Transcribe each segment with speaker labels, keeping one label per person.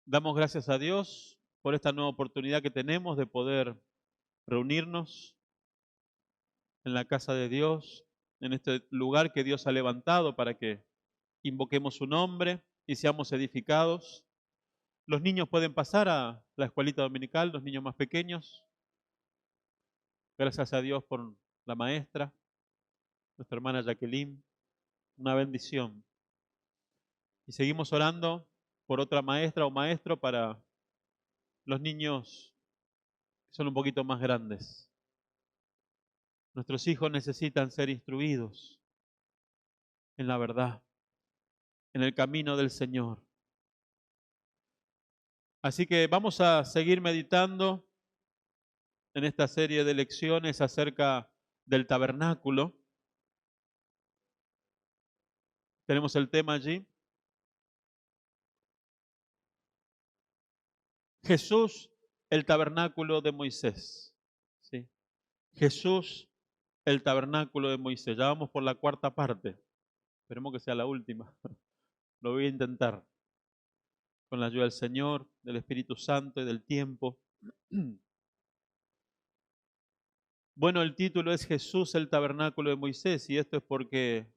Speaker 1: Damos gracias a Dios por esta nueva oportunidad que tenemos de poder reunirnos en la casa de Dios, en este lugar que Dios ha levantado para que invoquemos su nombre y seamos edificados. Los niños pueden pasar a la escuelita dominical, los niños más pequeños. Gracias a Dios por la maestra, nuestra hermana Jacqueline, una bendición. Y seguimos orando por otra maestra o maestro para los niños que son un poquito más grandes. Nuestros hijos necesitan ser instruidos en la verdad, en el camino del Señor. Así que vamos a seguir meditando en esta serie de lecciones acerca del tabernáculo. Tenemos el tema allí. Jesús, el tabernáculo de Moisés. ¿Sí? Jesús, el tabernáculo de Moisés. Ya vamos por la cuarta parte. Esperemos que sea la última. Lo voy a intentar. Con la ayuda del Señor, del Espíritu Santo y del tiempo. Bueno, el título es Jesús, el tabernáculo de Moisés, y esto es porque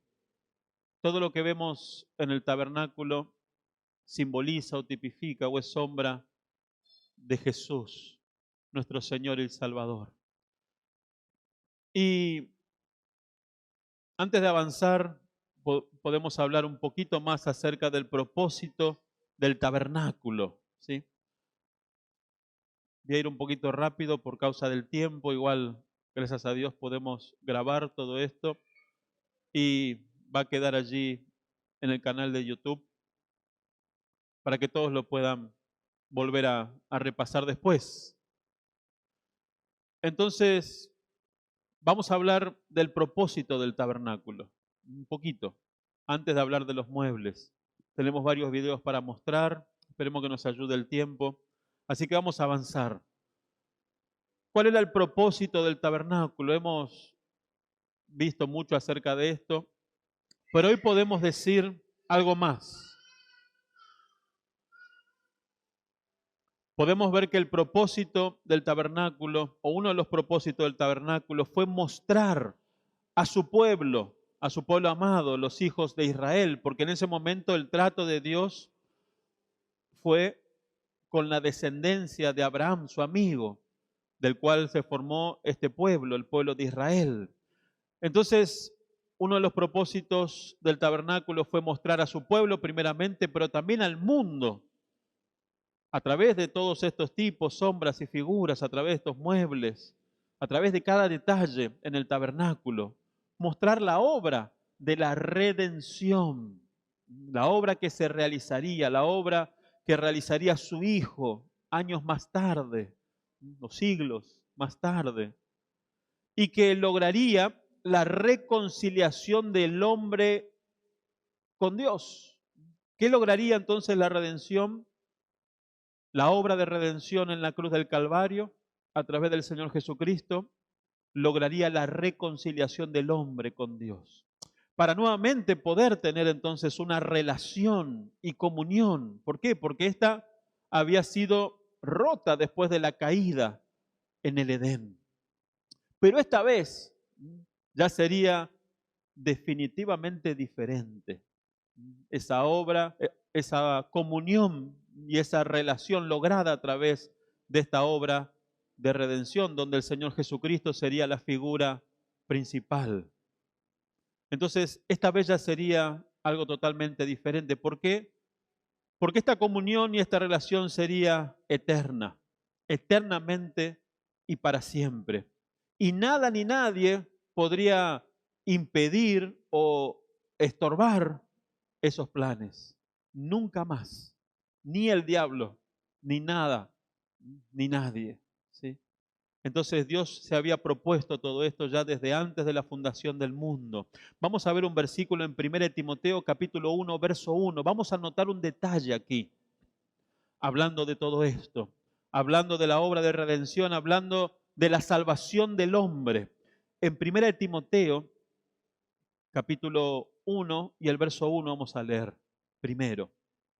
Speaker 1: todo lo que vemos en el tabernáculo simboliza o tipifica o es sombra de Jesús, nuestro Señor y Salvador. Y antes de avanzar, podemos hablar un poquito más acerca del propósito del tabernáculo, ¿sí? Voy a ir un poquito rápido por causa del tiempo, igual, gracias a Dios, podemos grabar todo esto y va a quedar allí en el canal de YouTube para que todos lo puedan volver a repasar después. Entonces, vamos a hablar del propósito del tabernáculo, un poquito, antes de hablar de los muebles. Tenemos varios videos para mostrar, esperemos que nos ayude el tiempo, así que vamos a avanzar. ¿Cuál era el propósito del tabernáculo? Hemos visto mucho acerca de esto, pero hoy podemos decir algo más. Podemos ver que el propósito del tabernáculo, o uno de los propósitos del tabernáculo, fue mostrar a su pueblo amado, los hijos de Israel, porque en ese momento el trato de Dios fue con la descendencia de Abraham, su amigo, del cual se formó este pueblo, el pueblo de Israel. Entonces, uno de los propósitos del tabernáculo fue mostrar a su pueblo primeramente, pero también al mundo, a través de todos estos tipos, sombras y figuras, a través de estos muebles, a través de cada detalle en el tabernáculo, mostrar la obra de la redención, la obra que se realizaría, la obra que realizaría su Hijo años más tarde, los siglos más tarde, y que lograría la reconciliación del hombre con Dios. ¿Qué lograría entonces la redención? La obra de redención en la cruz del Calvario, a través del Señor Jesucristo, lograría la reconciliación del hombre con Dios. Para nuevamente poder tener entonces una relación y comunión. ¿Por qué? Porque esta había sido rota después de la caída en el Edén. Pero esta vez ya sería definitivamente diferente. Esa obra, esa comunión y esa relación lograda a través de esta obra de redención, donde el Señor Jesucristo sería la figura principal. Entonces, esta vez ya sería algo totalmente diferente. ¿Por qué? Porque esta comunión y esta relación sería eterna, eternamente y para siempre. Y nada ni nadie podría impedir o estorbar esos planes. Nunca más. Ni el diablo, ni nada, ni nadie. ¿Sí? Entonces Dios se había propuesto todo esto ya desde antes de la fundación del mundo. Vamos a ver un versículo en 1 Timoteo capítulo 1, verso 1. Vamos a notar un detalle aquí, hablando de todo esto, hablando de la obra de redención, hablando de la salvación del hombre. En 1 Timoteo capítulo 1 y el verso 1 vamos a leer primero.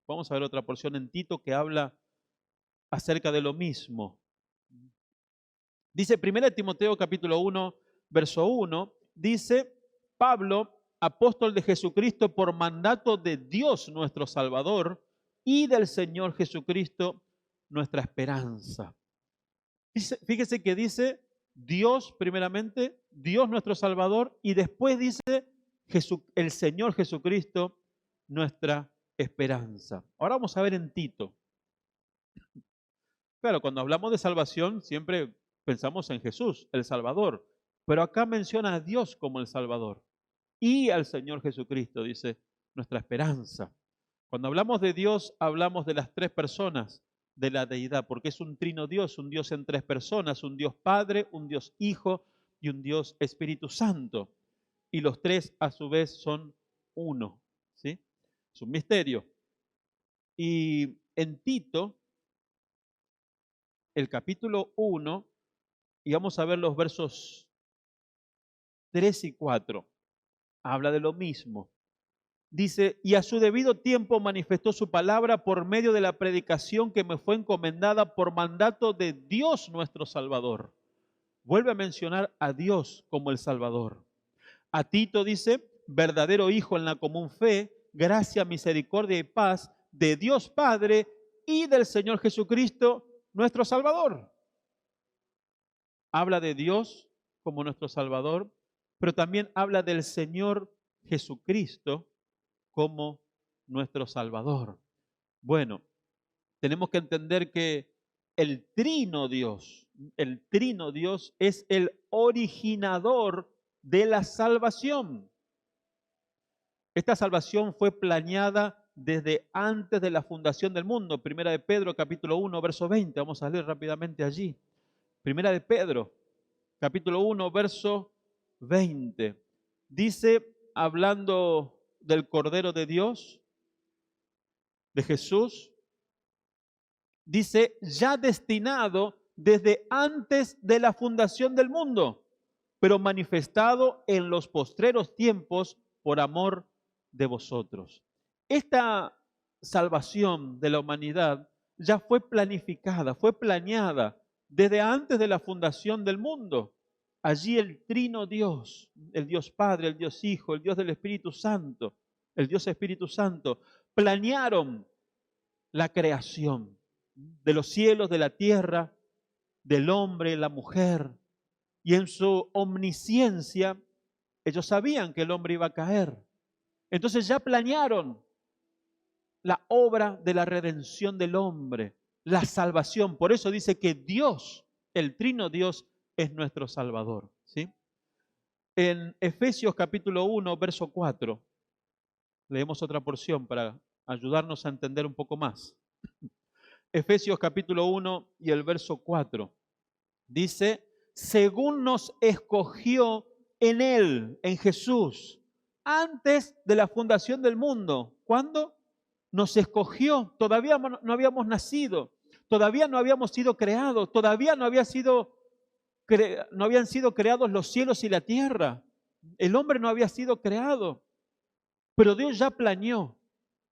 Speaker 1: Vamos a ver otra porción en Tito que habla acerca de lo mismo. Dice 1 Timoteo capítulo 1, verso 1, dice Pablo, apóstol de Jesucristo por mandato de Dios nuestro Salvador y del Señor Jesucristo nuestra esperanza. Fíjese que dice Dios primeramente, Dios nuestro Salvador, y después dice el Señor Jesucristo nuestra esperanza. Ahora vamos a ver en Tito. Claro, cuando hablamos de salvación siempre pensamos en Jesús, el Salvador, pero acá menciona a Dios como el Salvador y al Señor Jesucristo, dice, nuestra esperanza. Cuando hablamos de Dios, hablamos de las tres personas de la deidad, porque es un trino Dios, un Dios en tres personas, un Dios Padre, un Dios Hijo y un Dios Espíritu Santo. Y los tres a su vez son uno, ¿sí? Es un misterio. Y en Tito, el capítulo 1, y vamos a ver los versos 3 y 4, habla de lo mismo. Dice, y a su debido tiempo manifestó su palabra por medio de la predicación que me fue encomendada por mandato de Dios nuestro Salvador. Vuelve a mencionar a Dios como el Salvador. A Tito dice, verdadero hijo en la común fe, gracia, misericordia y paz de Dios Padre y del Señor Jesucristo nuestro Salvador. Habla de Dios como nuestro Salvador, pero también habla del Señor Jesucristo como nuestro Salvador. Bueno, tenemos que entender que el trino Dios es el originador de la salvación. Esta salvación fue planeada desde antes de la fundación del mundo. Primera de Pedro, capítulo 1, verso 20. Vamos a leer rápidamente allí. Primera de Pedro, capítulo 1, verso 20. Dice, hablando del Cordero de Dios, de Jesús, dice, ya destinado desde antes de la fundación del mundo, pero manifestado en los postreros tiempos por amor de vosotros. Esta salvación de la humanidad ya fue planificada, fue planeada desde antes de la fundación del mundo. Allí el trino Dios, el Dios Padre, el Dios Hijo, el Dios del Espíritu Santo, el Dios Espíritu Santo, planearon la creación de los cielos, de la tierra, del hombre, la mujer. Y en su omnisciencia, ellos sabían que el hombre iba a caer. Entonces ya planearon la obra de la redención del hombre, la salvación. Por eso dice que Dios, el trino Dios, es nuestro Salvador, ¿sí? En Efesios capítulo 1, verso 4, leemos otra porción para ayudarnos a entender un poco más. Efesios capítulo 1 y el verso 4. Dice, según nos escogió en Él, en Jesús, antes de la fundación del mundo. ¿Cuándo? Nos escogió, todavía no habíamos nacido, todavía no habíamos sido creados, todavía no habían sido creados los cielos y la tierra. El hombre no había sido creado, pero Dios ya planeó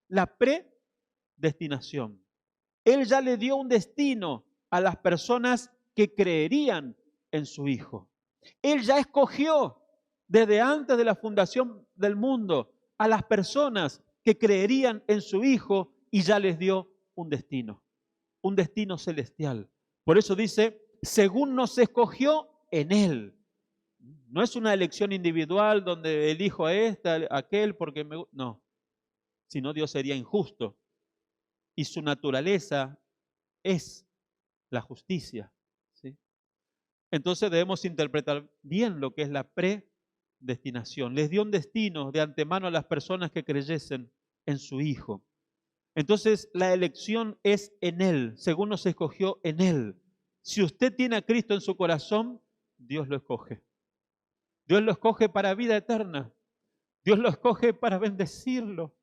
Speaker 1: la predestinación. Él ya le dio un destino a las personas que creerían en su Hijo. Él ya escogió desde antes de la fundación del mundo a las personas que creerían en su Hijo y ya les dio un destino celestial. Por eso dice, según nos escogió en Él. No es una elección individual donde elijo a esta, a aquel, porque no, sino Dios sería injusto. Y su naturaleza es la justicia, ¿sí? Entonces debemos interpretar bien lo que es la predestinación. Les dio un destino de antemano a las personas que creyesen en su Hijo. Entonces la elección es en Él, según nos escogió en Él. Si usted tiene a Cristo en su corazón, Dios lo escoge. Dios lo escoge para vida eterna. Dios lo escoge para bendecirlo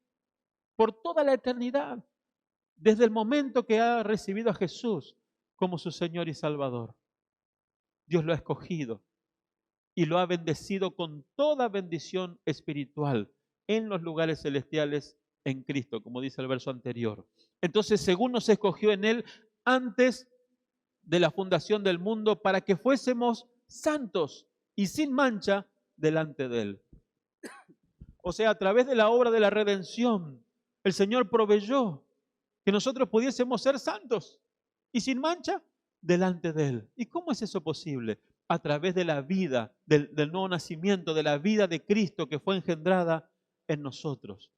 Speaker 1: por toda la eternidad, desde el momento que ha recibido a Jesús como su Señor y Salvador. Dios lo ha escogido y lo ha bendecido con toda bendición espiritual en los lugares celestiales en Cristo, como dice el verso anterior. Entonces, según nos escogió en Él antes de la fundación del mundo, para que fuésemos santos y sin mancha delante de Él. O sea, a través de la obra de la redención, el Señor proveyó que nosotros pudiésemos ser santos y sin mancha delante de Él. ¿Y cómo es eso posible? A través de la vida, del nuevo nacimiento, de la vida de Cristo que fue engendrada en nosotros.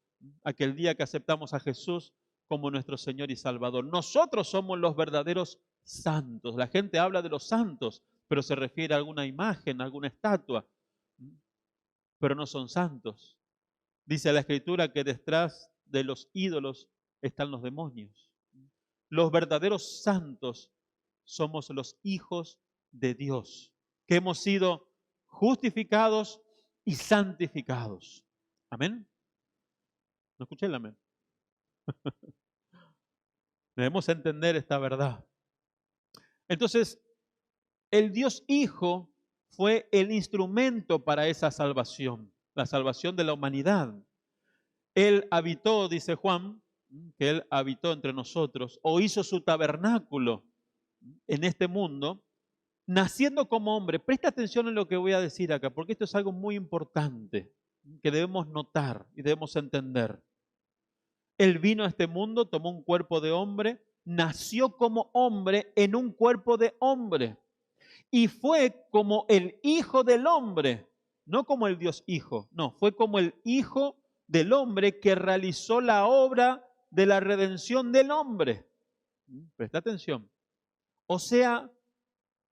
Speaker 1: Aquel día que aceptamos a Jesús como nuestro Señor y Salvador. Nosotros somos los verdaderos santos. La gente habla de los santos, pero se refiere a alguna imagen, a alguna estatua, pero no son santos. Dice la Escritura que detrás de los ídolos están los demonios. Los verdaderos santos somos los hijos de Dios, que hemos sido justificados y santificados. ¿Amén? ¿No escuché el amén? Debemos entender esta verdad. Entonces, el Dios Hijo fue el instrumento para esa salvación, la salvación de la humanidad. Él habitó, dice Juan, que Él habitó entre nosotros, o hizo su tabernáculo en este mundo, naciendo como hombre. Presta atención en lo que voy a decir acá, porque esto es algo muy importante que debemos notar y debemos entender. Él vino a este mundo, tomó un cuerpo de hombre, nació como hombre en un cuerpo de hombre y fue como el Hijo del hombre, no como el Dios Hijo, no, fue como el Hijo del hombre que realizó la obra de la redención del hombre. Presta atención. O sea,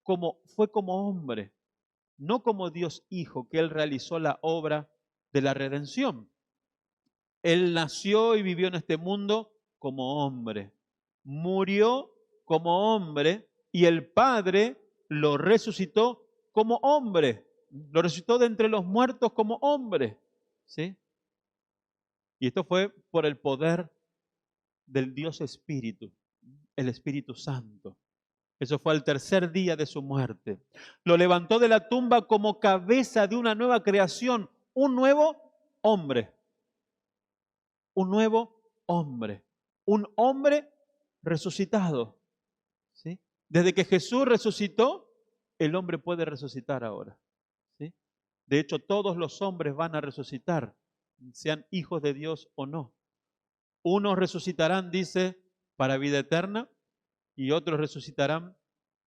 Speaker 1: fue como hombre, no como Dios Hijo, que Él realizó la obra de la redención. Él nació y vivió en este mundo como hombre, murió como hombre y el Padre lo resucitó como hombre, lo resucitó de entre los muertos como hombre, ¿sí? Y esto fue por el poder del Dios Espíritu, el Espíritu Santo. Eso fue al tercer día de su muerte. Lo levantó de la tumba como cabeza de una nueva creación, un nuevo hombre. Un nuevo hombre. Un hombre resucitado. ¿Sí? Desde que Jesús resucitó, el hombre puede resucitar ahora. ¿Sí? De hecho, todos los hombres van a resucitar, sean hijos de Dios o no. Unos resucitarán, dice, para vida eterna y otros resucitarán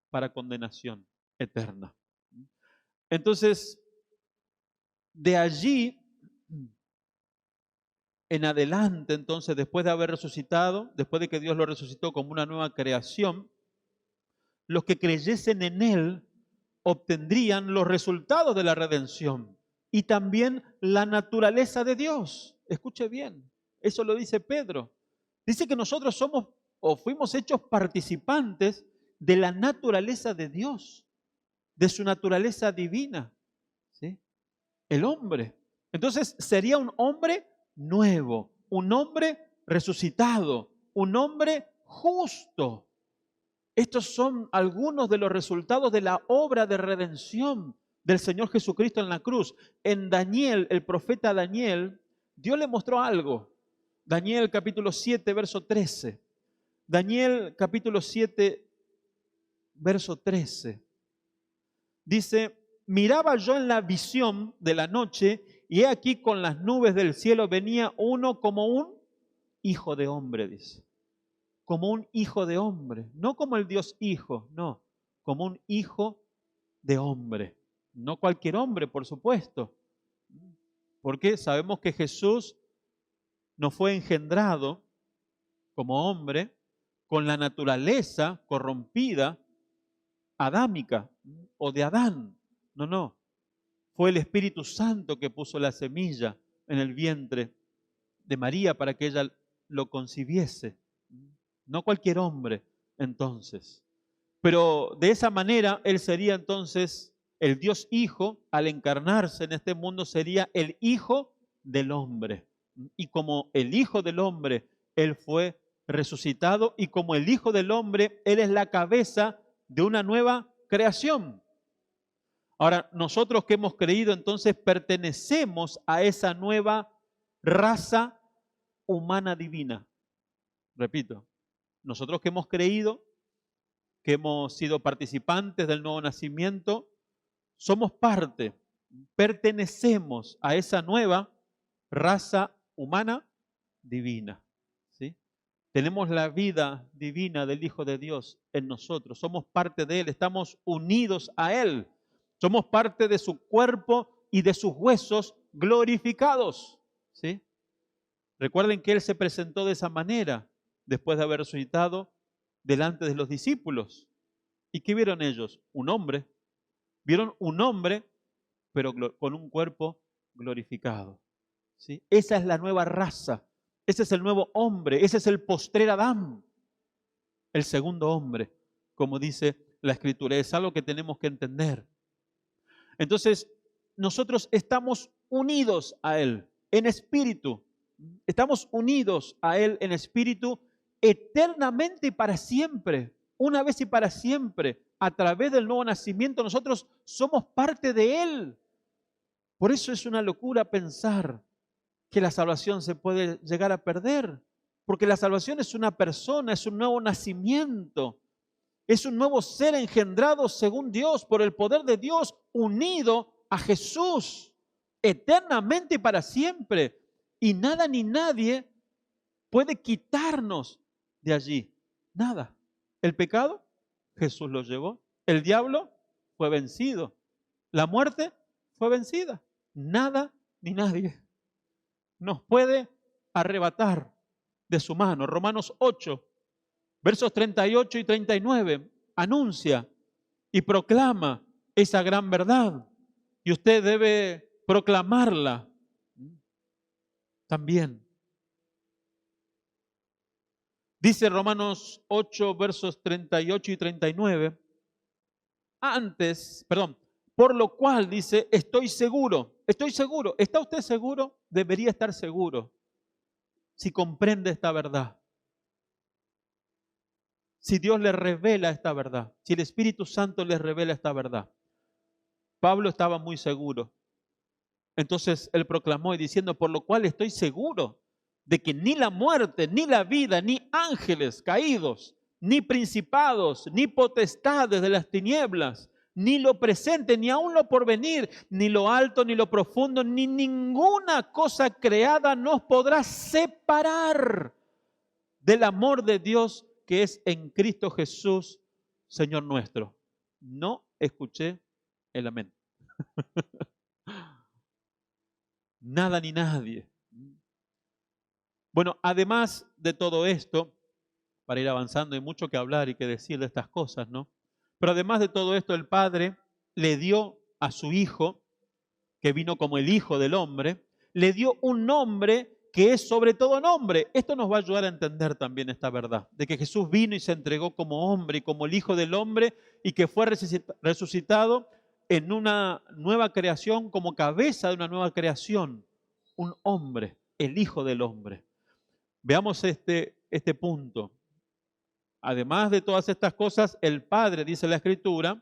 Speaker 1: para condenación eterna. Entonces, de allí en adelante, entonces, después de haber resucitado, después de que Dios lo resucitó como una nueva creación, los que creyesen en Él obtendrían los resultados de la redención y también la naturaleza de Dios. Escuche bien, eso lo dice Pedro. Dice que nosotros somos o fuimos hechos participantes de la naturaleza de Dios, de su naturaleza divina, ¿sí? El hombre. Entonces sería un hombre nuevo, un hombre resucitado, un hombre justo. Estos son algunos de los resultados de la obra de redención del Señor Jesucristo en la cruz. En Daniel, el profeta Daniel, Dios le mostró algo. Daniel capítulo 7, verso 13. Daniel capítulo 7, verso 13. Dice, miraba yo en la visión de la noche y he aquí con las nubes del cielo venía uno como un hijo de hombre, dice. Como un hijo de hombre, no como el Dios Hijo, no, como un hijo de hombre. No cualquier hombre, por supuesto, porque sabemos que Jesús no fue engendrado como hombre con la naturaleza corrompida adámica o de Adán. No, no. Fue el Espíritu Santo que puso la semilla en el vientre de María para que ella lo concibiese. No cualquier hombre, entonces. Pero de esa manera, Él sería entonces el Dios Hijo, al encarnarse en este mundo, sería el Hijo del hombre. Y como el Hijo del hombre, Él fue resucitado, y como el Hijo del hombre, Él es la cabeza de una nueva creación. Ahora, nosotros que hemos creído, entonces pertenecemos a esa nueva raza humana divina. Repito, nosotros que hemos creído, que hemos sido participantes del nuevo nacimiento, somos parte, pertenecemos a esa nueva raza humana divina, ¿sí? Tenemos la vida divina del Hijo de Dios en nosotros, somos parte de Él, estamos unidos a Él, somos parte de su cuerpo y de sus huesos glorificados, ¿sí? Recuerden que Él se presentó de esa manera después de haber resucitado delante de los discípulos. ¿Y qué vieron ellos? Un hombre. Vieron un hombre, pero con un cuerpo glorificado, ¿sí? Esa es la nueva raza, ese es el nuevo hombre, ese es el postrer Adán, el segundo hombre, como dice la Escritura. Es algo que tenemos que entender. Entonces, nosotros estamos unidos a Él en espíritu. Estamos unidos a Él en espíritu eternamente y para siempre. Una vez y para siempre, a través del nuevo nacimiento, nosotros somos parte de Él. Por eso es una locura pensar que la salvación se puede llegar a perder. Porque la salvación es una persona, es un nuevo nacimiento. Es un nuevo ser engendrado según Dios, por el poder de Dios, unido a Jesús, eternamente y para siempre. Y nada ni nadie puede quitarnos de allí. Nada. El pecado, Jesús lo llevó. El diablo fue vencido. La muerte fue vencida. Nada ni nadie nos puede arrebatar de su mano. Romanos 8, versos 38 y 39, anuncia y proclama esa gran verdad. Y usted debe proclamarla también. Dice Romanos 8, versos 38 y 39, por lo cual dice, estoy seguro. ¿Está usted seguro? Debería estar seguro si comprende esta verdad. Si Dios le revela esta verdad, si el Espíritu Santo le revela esta verdad. Pablo estaba muy seguro. Entonces él proclamó y diciendo, por lo cual estoy seguro de que ni la muerte, ni la vida, ni ángeles caídos, ni principados, ni potestades de las tinieblas, ni lo presente, ni aún lo porvenir, ni lo alto, ni lo profundo, ni ninguna cosa creada nos podrá separar del amor de Dios que es en Cristo Jesús, Señor nuestro. No escuché el amén. Nada ni nadie. Bueno, además de todo esto, para ir avanzando, hay mucho que hablar y que decir de estas cosas, ¿no? Pero además de todo esto, el Padre le dio a su Hijo, que vino como el Hijo del Hombre, le dio un nombre que es sobre todo nombre. Esto nos va a ayudar a entender también esta verdad, de que Jesús vino y se entregó como hombre y como el Hijo del Hombre y que fue resucitado en una nueva creación, como cabeza de una nueva creación, un hombre, el Hijo del Hombre. Veamos este punto. Además de todas estas cosas, el Padre, dice la Escritura,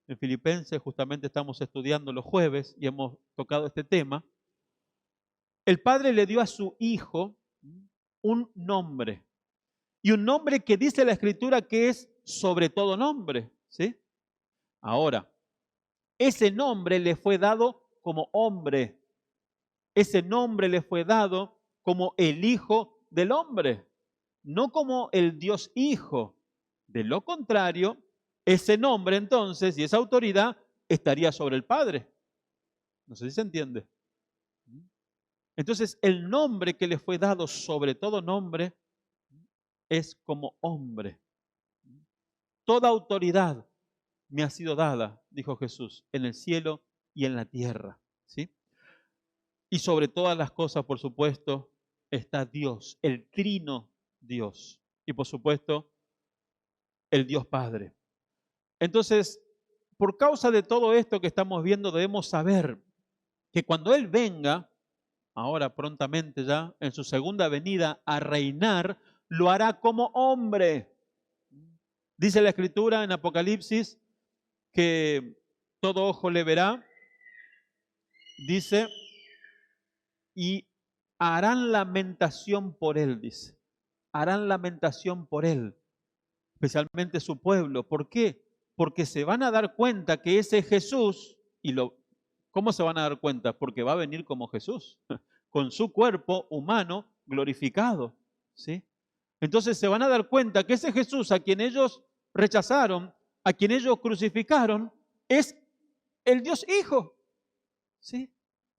Speaker 1: en Filipenses justamente estamos estudiando los jueves y hemos tocado este tema, el Padre le dio a su Hijo un nombre. Y un nombre que dice la Escritura que es sobre todo nombre, ¿sí? Ahora, ese nombre le fue dado como hombre. Ese nombre le fue dado como el Hijo del Hombre, no como el Dios Hijo. De lo contrario, ese nombre entonces y esa autoridad estaría sobre el Padre. No sé si se entiende. Entonces, el nombre que le fue dado sobre todo nombre es como hombre. Toda autoridad me ha sido dada, dijo Jesús, en el cielo y en la tierra, ¿sí? Y sobre todas las cosas, por supuesto, está Dios, el trino Dios. Y por supuesto, el Dios Padre. Entonces, por causa de todo esto que estamos viendo, debemos saber que cuando Él venga, ahora prontamente ya, en su segunda venida a reinar, lo hará como hombre. Dice la Escritura en Apocalipsis que todo ojo le verá, dice, y harán lamentación por él, dice. Harán lamentación por él, especialmente su pueblo. ¿Por qué? Porque se van a dar cuenta que ese Jesús, ¿cómo se van a dar cuenta? Porque va a venir como Jesús, con su cuerpo humano glorificado, ¿sí? Entonces se van a dar cuenta que ese Jesús a quien ellos rechazaron, a quien ellos crucificaron, es el Dios Hijo, ¿sí?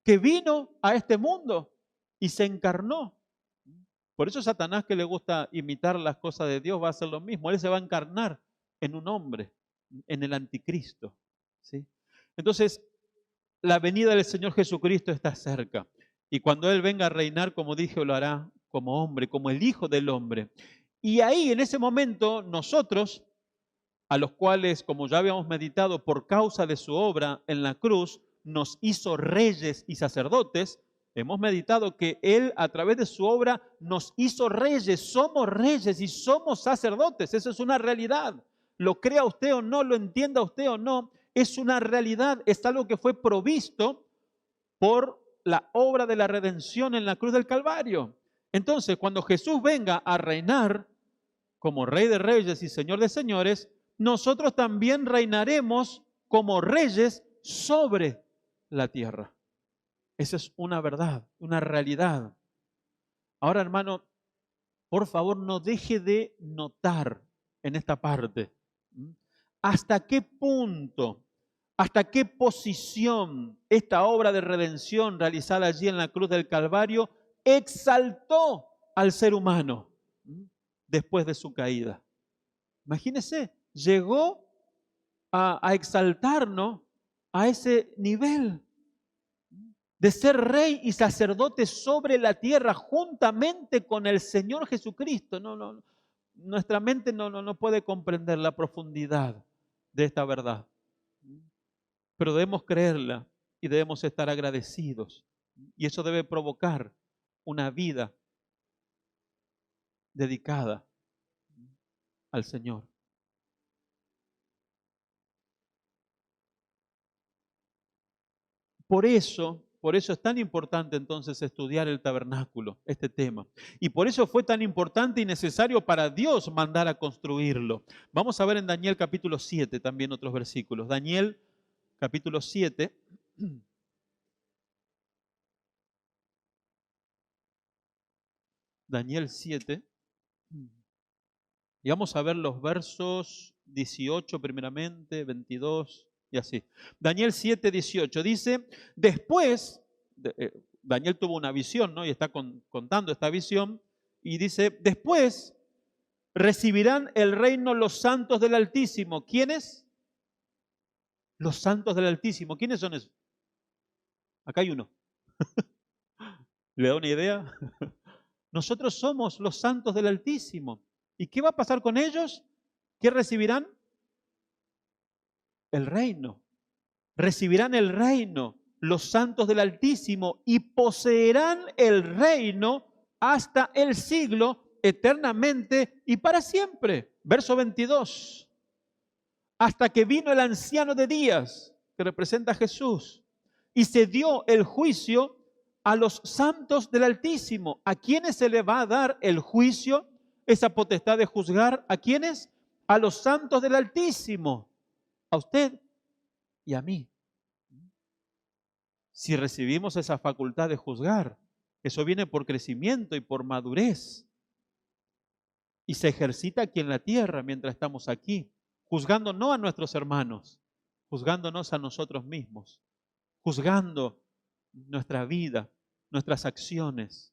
Speaker 1: Que vino a este mundo y se encarnó. Por eso Satanás, que le gusta imitar las cosas de Dios, va a hacer lo mismo. Él se va a encarnar en un hombre, en el anticristo, ¿sí? Entonces, la venida del Señor Jesucristo está cerca. Y cuando Él venga a reinar, como dije, lo hará como hombre, como el Hijo del hombre. Y ahí, en ese momento, nosotros, a los cuales, como ya habíamos meditado, por causa de su obra en la cruz, nos hizo reyes y sacerdotes. Hemos meditado que Él, a través de su obra, nos hizo reyes y somos sacerdotes. Eso es una realidad. Lo crea usted o no, lo entienda usted o no, es una realidad, es algo que fue provisto por la obra de la redención en la cruz del Calvario. Entonces, cuando Jesús venga a reinar como Rey de Reyes y Señor de Señores, nosotros también reinaremos como reyes sobre la tierra. Esa es una verdad, una realidad. Ahora, hermano, por favor, no deje de notar en esta parte hasta qué punto, hasta qué posición esta obra de redención realizada allí en la cruz del Calvario exaltó al ser humano después de su caída. Imagínese, llegó a exaltarnos a ese nivel de ser rey y sacerdote sobre la tierra juntamente con el Señor Jesucristo. Nuestra mente no puede comprender la profundidad de esta verdad. Pero debemos creerla y debemos estar agradecidos. Y eso debe provocar una vida dedicada al Señor. Por eso es tan importante entonces estudiar el tabernáculo, este tema. Y por eso fue tan importante y necesario para Dios mandar a construirlo. Vamos a ver en Daniel capítulo 7 también otros versículos. Daniel capítulo 7. Daniel 7. Y vamos a ver los versos 18 primeramente, 22 y así. Daniel 7, 18 dice, después, Daniel tuvo una visión, ¿no? Y está contando esta visión, y dice, después recibirán el reino los santos del Altísimo. ¿Quiénes? Los santos del Altísimo. ¿Quiénes son esos? Acá hay uno. ¿Le da una idea? Nosotros somos los santos del Altísimo. ¿Y qué va a pasar con ellos? ¿Qué recibirán? El reino. Recibirán el reino los santos del Altísimo y poseerán el reino hasta el siglo, eternamente y para siempre. Verso 22. Hasta que vino el anciano de días, que representa a Jesús, y se dio el juicio a los santos del Altísimo. ¿A quiénes se le va a dar el juicio? Esa potestad de juzgar. ¿A quiénes? A los santos del Altísimo. A usted y a mí. Si recibimos esa facultad de juzgar, eso viene por crecimiento y por madurez. Y se ejercita aquí en la tierra mientras estamos aquí, juzgando no a nuestros hermanos, juzgándonos a nosotros mismos, juzgando nuestra vida, nuestras acciones.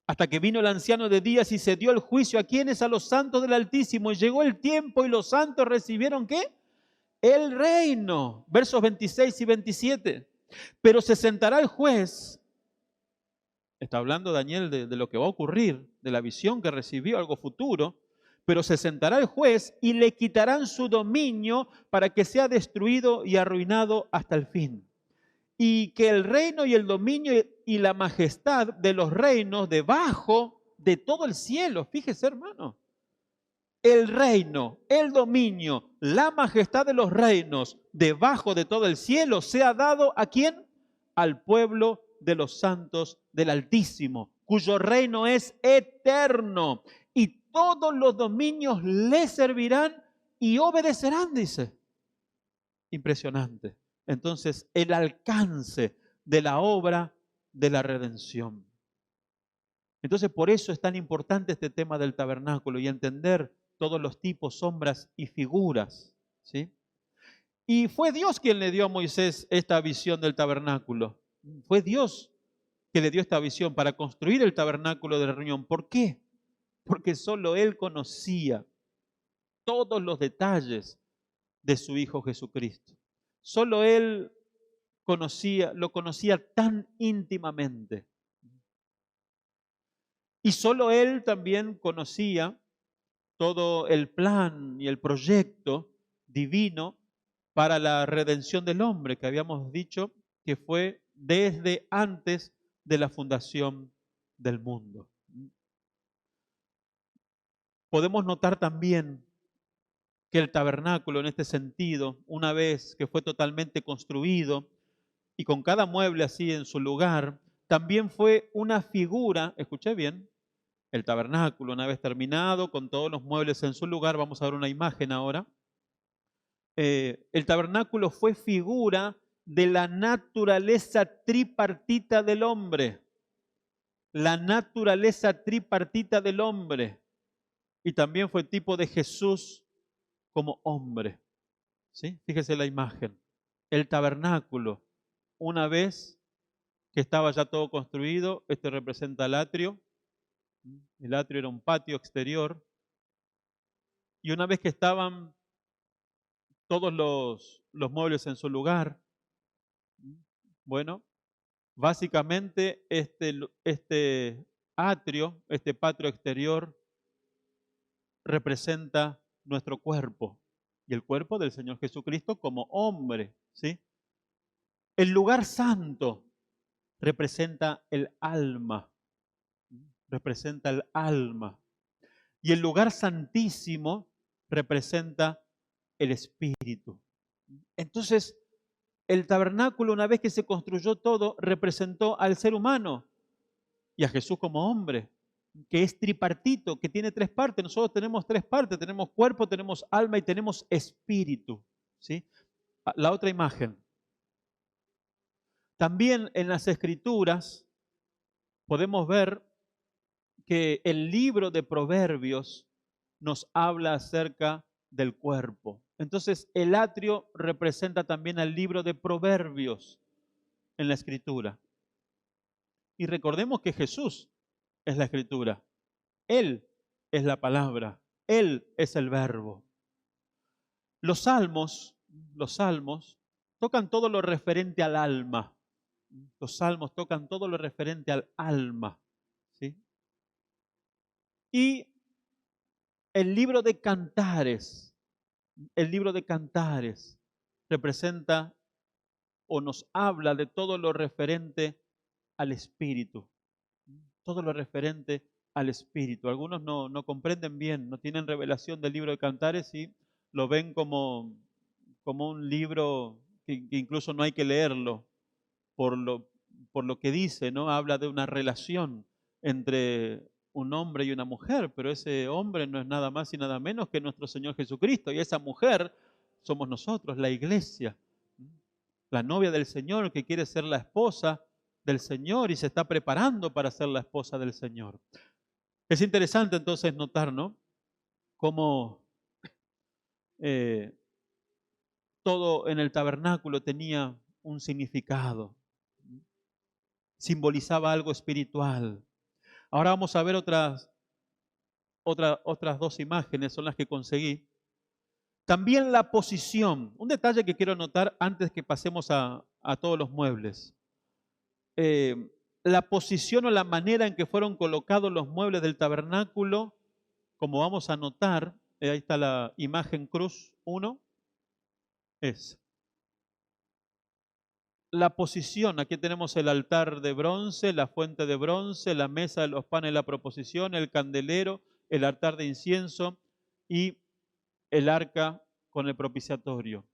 Speaker 1: Hasta que vino el anciano de días y se dio el juicio a quienes, a los santos del Altísimo. Y llegó el tiempo y los santos recibieron ¿qué? El reino. Versos 26 y 27. Pero se sentará el juez. Está hablando Daniel de lo que va a ocurrir, de la visión que recibió, algo futuro. Pero se sentará el juez y le quitarán su dominio para que sea destruido y arruinado hasta el fin. Y que el reino y el dominio y la majestad de los reinos debajo de todo el cielo, fíjese hermano, el reino, el dominio, la majestad de los reinos debajo de todo el cielo sea dado ¿a quién? Al pueblo de los santos del Altísimo, cuyo reino es eterno, y todos los dominios le servirán y obedecerán, dice. Impresionante. Entonces, el alcance de la obra de la redención. Entonces, por eso es tan importante este tema del tabernáculo y entender todos los tipos, sombras y figuras, ¿sí? Y fue Dios quien le dio a Moisés esta visión del tabernáculo. Fue Dios que le dio esta visión para construir el tabernáculo de la reunión. ¿Por qué? Porque solo Él conocía todos los detalles de su Hijo Jesucristo. Solo Él lo conocía tan íntimamente. Y solo Él también conocía todo el plan y el proyecto divino para la redención del hombre, que habíamos dicho que fue desde antes de la fundación del mundo. Podemos notar también que el tabernáculo, en este sentido, una vez que fue totalmente construido y con cada mueble así en su lugar, también fue una figura, escuché bien, el tabernáculo, una vez terminado, con todos los muebles en su lugar, vamos a ver una imagen ahora. El tabernáculo fue figura de la naturaleza tripartita del hombre. La naturaleza tripartita del hombre. Y también fue tipo de Jesús como hombre. ¿Sí? Fíjese la imagen. El tabernáculo, una vez que estaba ya todo construido, este representa el atrio. El atrio era un patio exterior. Y una vez que estaban todos los muebles en su lugar, bueno, básicamente este atrio, este patio exterior, representa nuestro cuerpo y el cuerpo del Señor Jesucristo como hombre, ¿sí? El lugar santo representa el alma, representa el alma. Y el lugar santísimo representa el espíritu. Entonces, el tabernáculo, una vez que se construyó todo, representó al ser humano y a Jesús como hombre, que es tripartito, que tiene tres partes. Nosotros tenemos tres partes, tenemos cuerpo, tenemos alma y tenemos espíritu, ¿sí? La otra imagen. También en las Escrituras podemos ver que el libro de Proverbios nos habla acerca del cuerpo. Entonces, el atrio representa también al libro de Proverbios en la Escritura. Y recordemos que Jesús es la Escritura. Él es la palabra. Él es el verbo. Los salmos tocan todo lo referente al alma. Los salmos tocan todo lo referente al alma, ¿sí? Y el libro de Cantares representa o nos habla de todo lo referente al espíritu. Todo lo referente al espíritu. Algunos no comprenden bien, no tienen revelación del libro de Cantares y lo ven como un libro que incluso no hay que leerlo por lo que dice, ¿no? Habla de una relación entre un hombre y una mujer, pero ese hombre no es nada más y nada menos que nuestro Señor Jesucristo, y esa mujer somos nosotros, la iglesia, la novia del Señor que quiere ser la esposa del Señor y se está preparando para ser la esposa del Señor. Es interesante entonces notar, ¿no? Cómo todo en el tabernáculo tenía un significado, simbolizaba algo espiritual. Ahora vamos a ver otras dos imágenes, son las que conseguí. También la posición, un detalle que quiero notar antes que pasemos a todos los muebles. La posición o la manera en que fueron colocados los muebles del tabernáculo, como vamos a notar, ahí está la imagen cruz 1, es la posición. Aquí tenemos el altar de bronce, la fuente de bronce, la mesa de los panes de la proposición, el candelero, el altar de incienso y el arca con el propiciatorio.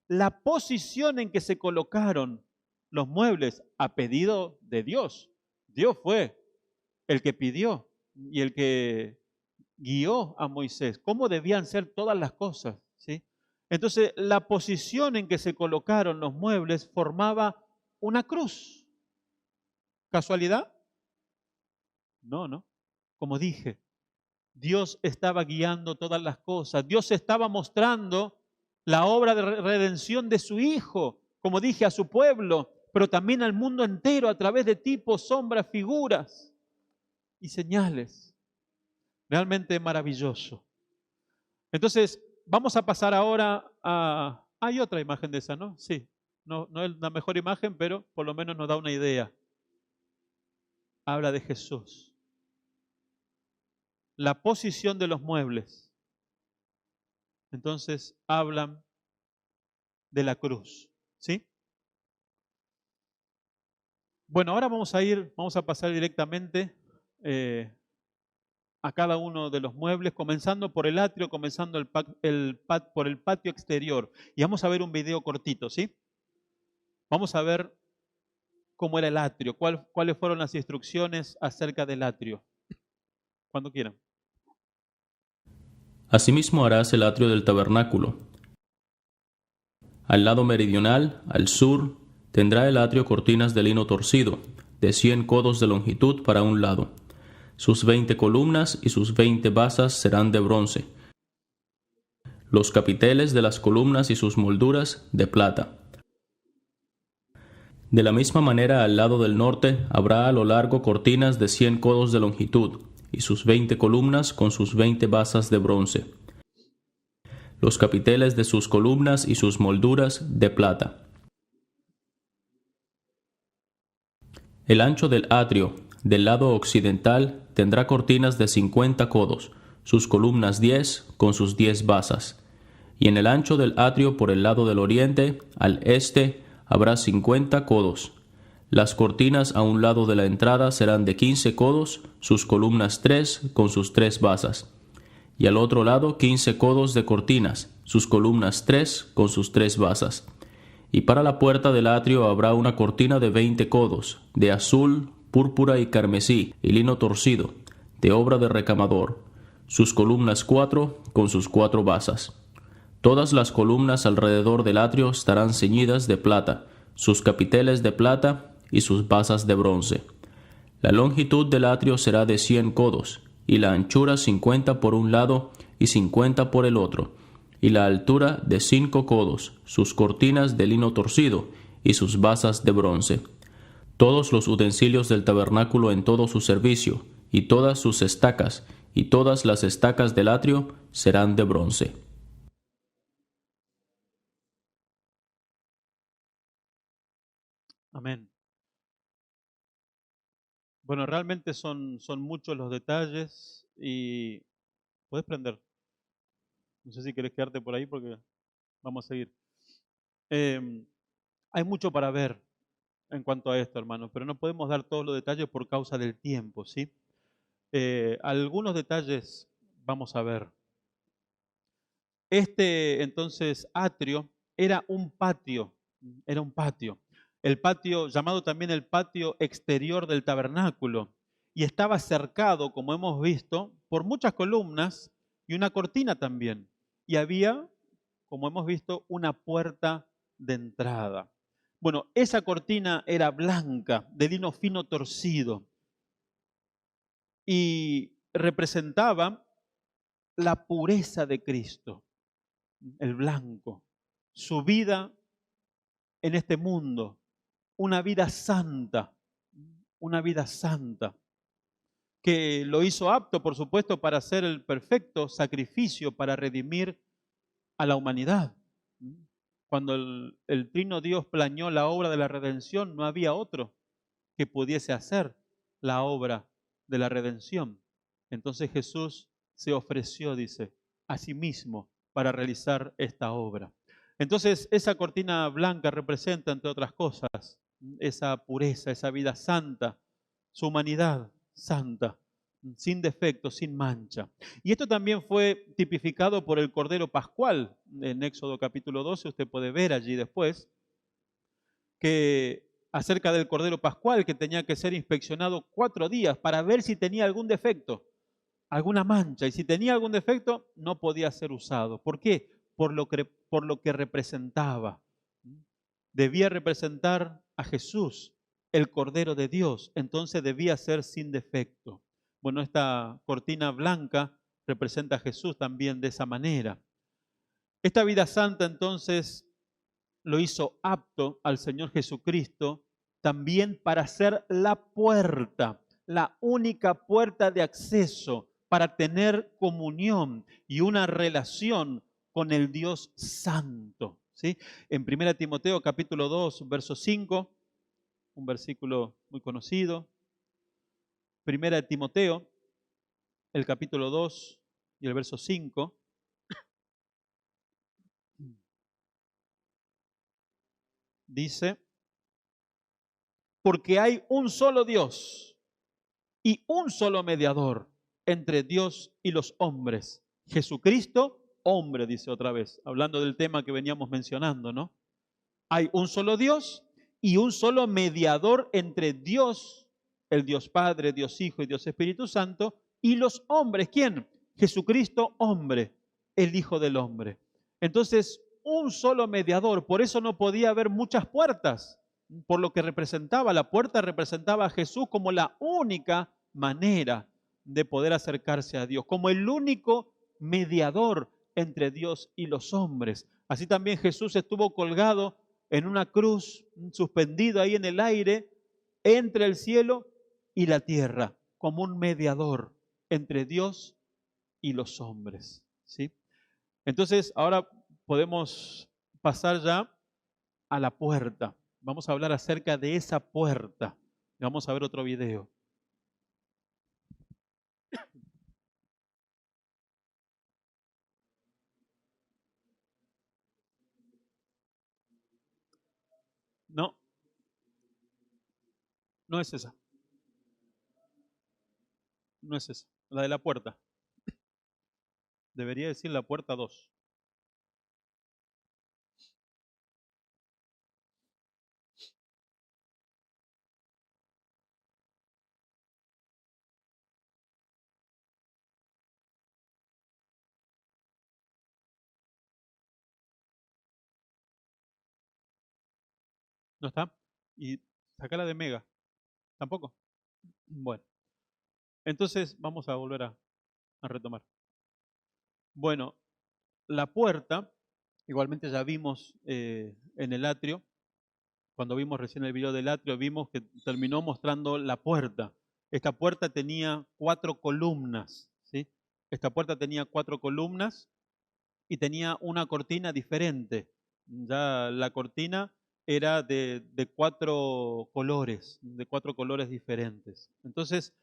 Speaker 1: La posición en que se colocaron los muebles a pedido de Dios. Dios fue el que pidió y el que guió a Moisés cómo debían ser todas las cosas, ¿sí? Entonces, la posición en que se colocaron los muebles formaba una cruz. ¿Casualidad? No, no. Como dije, Dios estaba guiando todas las cosas. Dios estaba mostrando la obra de redención de su Hijo, como dije, a su pueblo, pero también al mundo entero a través de tipos, sombras, figuras y señales. Realmente maravilloso. Entonces, vamos a pasar ahora a... Hay otra imagen de esa, ¿no? Sí. No, no es la mejor imagen, pero por lo menos nos da una idea. Habla de Jesús. La posición de los muebles. Entonces, hablan de la cruz, ¿sí? Bueno, ahora vamos a pasar directamente a cada uno de los muebles, comenzando por el atrio, comenzando por el patio exterior. Y vamos a ver un video cortito, ¿sí? Vamos a ver cómo era el atrio, cuáles fueron las instrucciones acerca del atrio. Cuando quieran.
Speaker 2: Asimismo harás el atrio del tabernáculo. Al lado meridional, al sur, tendrá el atrio cortinas de lino torcido, de 100 codos de longitud para un lado. Sus 20 columnas y sus 20 basas serán de bronce. Los capiteles de las columnas y sus molduras de plata. De la misma manera, al lado del norte habrá a lo largo cortinas de 100 codos de longitud, y sus 20 columnas con sus 20 basas de bronce. Los capiteles de sus columnas y sus molduras de plata. El ancho del atrio, del lado occidental, tendrá cortinas de 50 codos, sus columnas 10 con sus 10 basas. Y en el ancho del atrio por el lado del oriente, al este, habrá 50 codos. Las cortinas a un lado de la entrada serán de 15 codos, sus columnas 3 con sus 3 basas. Y al otro lado 15 codos de cortinas, sus columnas 3 con sus 3 basas. Y para la puerta del atrio habrá una cortina de 20 codos, de azul, púrpura y carmesí, y lino torcido, de obra de recamador, sus columnas 4 con sus 4 basas. Todas las columnas alrededor del atrio estarán ceñidas de plata, sus capiteles de plata y sus basas de bronce. La longitud del atrio será de 100 codos, y la anchura 50 por un lado y 50 por el otro, y la altura de 5 codos, sus cortinas de lino torcido y sus basas de bronce. Todos los utensilios del tabernáculo en todo su servicio, y todas sus estacas, y todas las estacas del atrio serán de bronce.
Speaker 1: Amén. Bueno, realmente son muchos los detalles y puedes prender. No sé si querés quedarte por ahí porque vamos a seguir. Hay mucho para ver en cuanto a esto, hermanos, pero no podemos dar todos los detalles por causa del tiempo, ¿sí? Algunos detalles vamos a ver. Entonces, atrio era un patio, era un patio. El patio, llamado también el patio exterior del tabernáculo, y estaba cercado, como hemos visto, por muchas columnas y una cortina también. Y había, como hemos visto, una puerta de entrada. Bueno, esa cortina era blanca, de lino fino torcido, y representaba la pureza de Cristo, el blanco, su vida en este mundo, una vida santa, que lo hizo apto, por supuesto, para hacer el perfecto sacrificio para redimir a la humanidad. Cuando el Trino Dios planeó la obra de la redención, no había otro que pudiese hacer la obra de la redención. Entonces Jesús se ofreció, dice, a sí mismo para realizar esta obra. Entonces esa cortina blanca representa, entre otras cosas, esa pureza, esa vida santa, su humanidad santa, sin defecto, sin mancha. Y esto también fue tipificado por el Cordero Pascual. En Éxodo capítulo 12, usted puede ver allí después, que acerca del Cordero Pascual que tenía que ser inspeccionado 4 días para ver si tenía algún defecto, alguna mancha. Y si tenía algún defecto, no podía ser usado. ¿Por qué? Por lo que representaba. Debía representar a Jesús, el Cordero de Dios. Entonces debía ser sin defecto. Bueno, esta cortina blanca representa a Jesús también de esa manera. Esta vida santa entonces lo hizo apto al Señor Jesucristo también para ser la puerta, la única puerta de acceso para tener comunión y una relación con el Dios Santo. ¿Sí? En 1 Timoteo capítulo 2, verso 5, un versículo muy conocido. 1 Timoteo, el capítulo 2 y el verso 5. Dice, porque hay un solo Dios y un solo mediador entre Dios y los hombres, Jesucristo, hombre, dice otra vez, hablando del tema que veníamos mencionando, ¿no? Hay un solo Dios y un solo mediador entre Dios, el Dios Padre, Dios Hijo y Dios Espíritu Santo, y los hombres. ¿Quién? Jesucristo, hombre, el Hijo del hombre. Entonces, un solo mediador, por eso no podía haber muchas puertas, por lo que representaba, la puerta representaba a Jesús como la única manera de poder acercarse a Dios, como el único mediador entre Dios y los hombres. Así también Jesús estuvo colgado en una cruz, suspendido ahí en el aire, entre el cielo y la tierra, como un mediador entre Dios y los hombres. ¿Sí? Entonces, ahora podemos pasar ya a la puerta. Vamos a hablar acerca de esa puerta. Vamos a ver otro video. No, no es esa. No es esa. La de la puerta. Debería decir la puerta 2. ¿No está? Y sacala de Mega. ¿Tampoco? Bueno, entonces vamos a volver a retomar. Bueno, la puerta, igualmente ya vimos en el atrio, cuando vimos recién el video del atrio, vimos que terminó mostrando la puerta. Esta puerta tenía 4 columnas, ¿sí? Esta puerta tenía 4 columnas y tenía una cortina diferente. Ya la cortina era de 4 colores, de 4 colores diferentes. Entonces,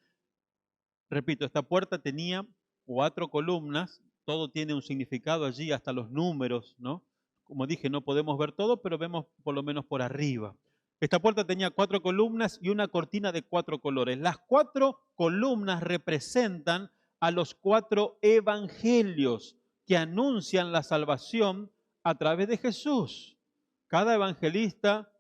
Speaker 1: repito, esta puerta tenía 4 columnas, todo tiene un significado allí, hasta los números, ¿no? Como dije, no podemos ver todo, pero vemos por lo menos por arriba. Esta puerta tenía 4 columnas y una cortina de 4 colores. Las 4 columnas representan a los 4 evangelios que anuncian la salvación a través de Jesús. Cada evangelista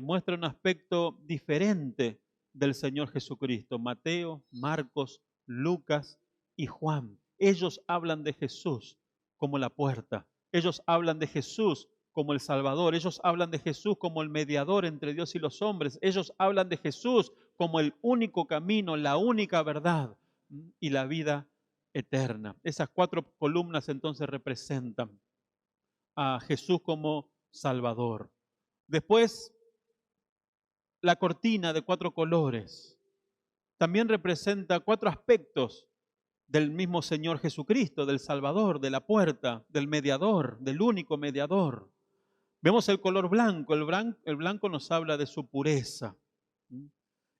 Speaker 1: muestra un aspecto diferente del Señor Jesucristo. Mateo, Marcos, Lucas y Juan. Ellos hablan de Jesús como la puerta. Ellos hablan de Jesús como el Salvador. Ellos hablan de Jesús como el mediador entre Dios y los hombres. Ellos hablan de Jesús como el único camino, la única verdad y la vida eterna. Esas 4 columnas entonces representan a Jesús como Salvador. Después, la cortina de 4 colores también representa 4 aspectos del mismo Señor Jesucristo, del Salvador, de la puerta, del mediador, del único mediador. Vemos el color blanco. El blanco nos habla de su pureza.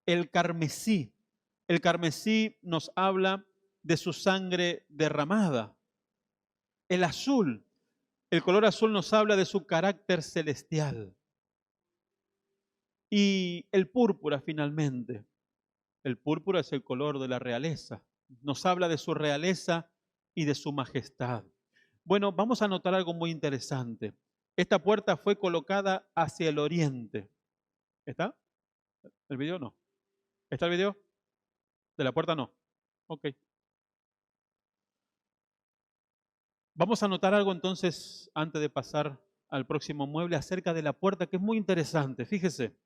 Speaker 1: El carmesí nos habla de su sangre derramada. El azul, el color azul nos habla de su carácter celestial. Y el púrpura finalmente. El púrpura es el color de la realeza. Nos habla de su realeza y de su majestad. Bueno, vamos a notar algo muy interesante. Esta puerta fue colocada hacia el oriente. ¿Está? ¿El video no? ¿Está el video? ¿De la puerta no? Ok. Vamos a notar algo entonces antes de pasar al próximo mueble acerca de la puerta que es muy interesante. Fíjese,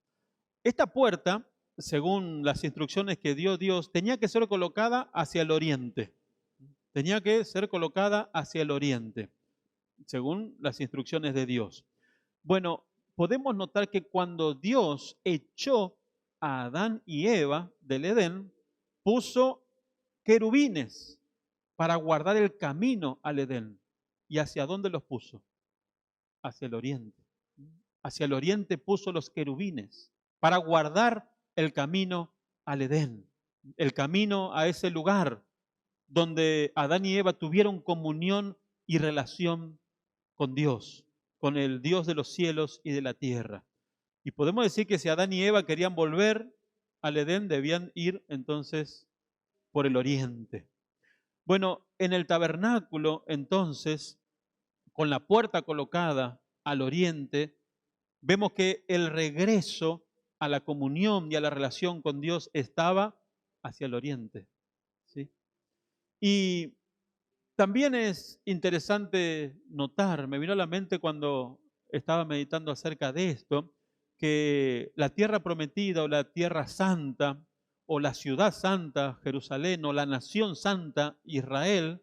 Speaker 1: esta puerta, según las instrucciones que dio Dios, tenía que ser colocada hacia el oriente. Tenía que ser colocada hacia el oriente, según las instrucciones de Dios. Bueno, podemos notar que cuando Dios echó a Adán y Eva del Edén, puso querubines para guardar el camino al Edén. ¿Y hacia dónde los puso? Hacia el oriente. Hacia el oriente puso los querubines para guardar el camino al Edén, el camino a ese lugar donde Adán y Eva tuvieron comunión y relación con Dios, con el Dios de los cielos y de la tierra. Y podemos decir que si Adán y Eva querían volver al Edén, debían ir entonces por el oriente. Bueno, en el tabernáculo, entonces, con la puerta colocada al oriente, vemos que el regreso a la comunión y a la relación con Dios estaba hacia el oriente. ¿Sí? Y también es interesante notar, me vino a la mente cuando estaba meditando acerca de esto, que la tierra prometida o la tierra santa o la ciudad santa, Jerusalén, o la nación santa, Israel,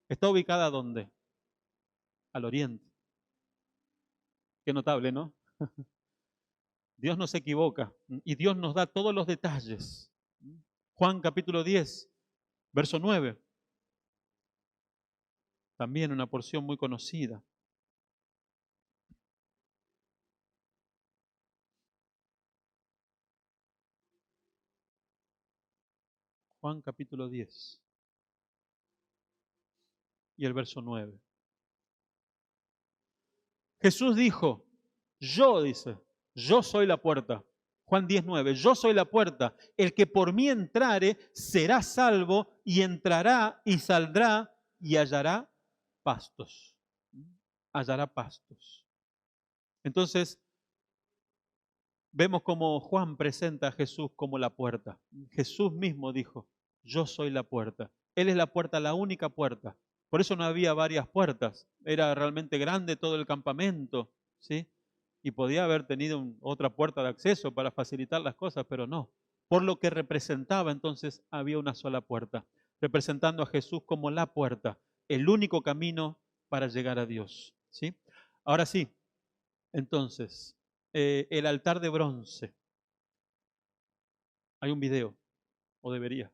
Speaker 1: está ubicada ¿dónde? Al oriente. Qué notable, ¿no? Dios no se equivoca y Dios nos da todos los detalles. Juan capítulo 10, verso 9. También una porción muy conocida. Juan capítulo 10 y el verso 9. Jesús dijo, yo soy la puerta. Juan 10:9, yo soy la puerta. El que por mí entrare será salvo y entrará y saldrá y hallará pastos. Hallará pastos. Entonces, vemos como Juan presenta a Jesús como la puerta. Jesús mismo dijo, yo soy la puerta. Él es la puerta, la única puerta. Por eso no había varias puertas. Era realmente grande todo el campamento, ¿sí? Y podía haber tenido otra puerta de acceso para facilitar las cosas, pero no. Por lo que representaba, entonces había una sola puerta, representando a Jesús como la puerta, el único camino para llegar a Dios, ¿sí? Ahora sí, entonces, el altar de bronce. Hay un video, o debería.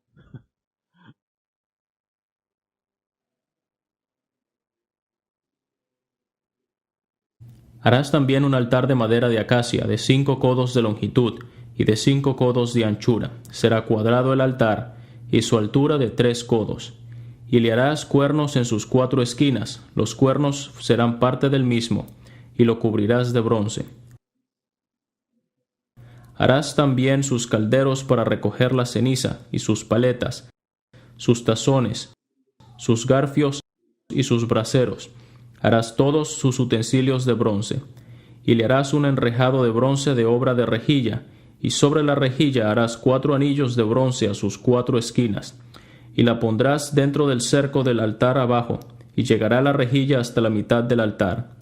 Speaker 2: Harás también un altar de madera de acacia de 5 codos de longitud y de 5 codos de anchura. Será cuadrado el altar y su altura de 3 codos. Y le harás cuernos en sus 4 esquinas. Los cuernos serán parte del mismo, y lo cubrirás de bronce. Harás también sus calderos para recoger la ceniza, y sus paletas, sus tazones, sus garfios y sus braseros. Harás todos sus utensilios de bronce. Y le harás un enrejado de bronce de obra de rejilla, y sobre la rejilla harás 4 anillos de bronce a sus 4 esquinas. Y la pondrás dentro del cerco del altar abajo, y llegará la rejilla hasta la mitad del altar.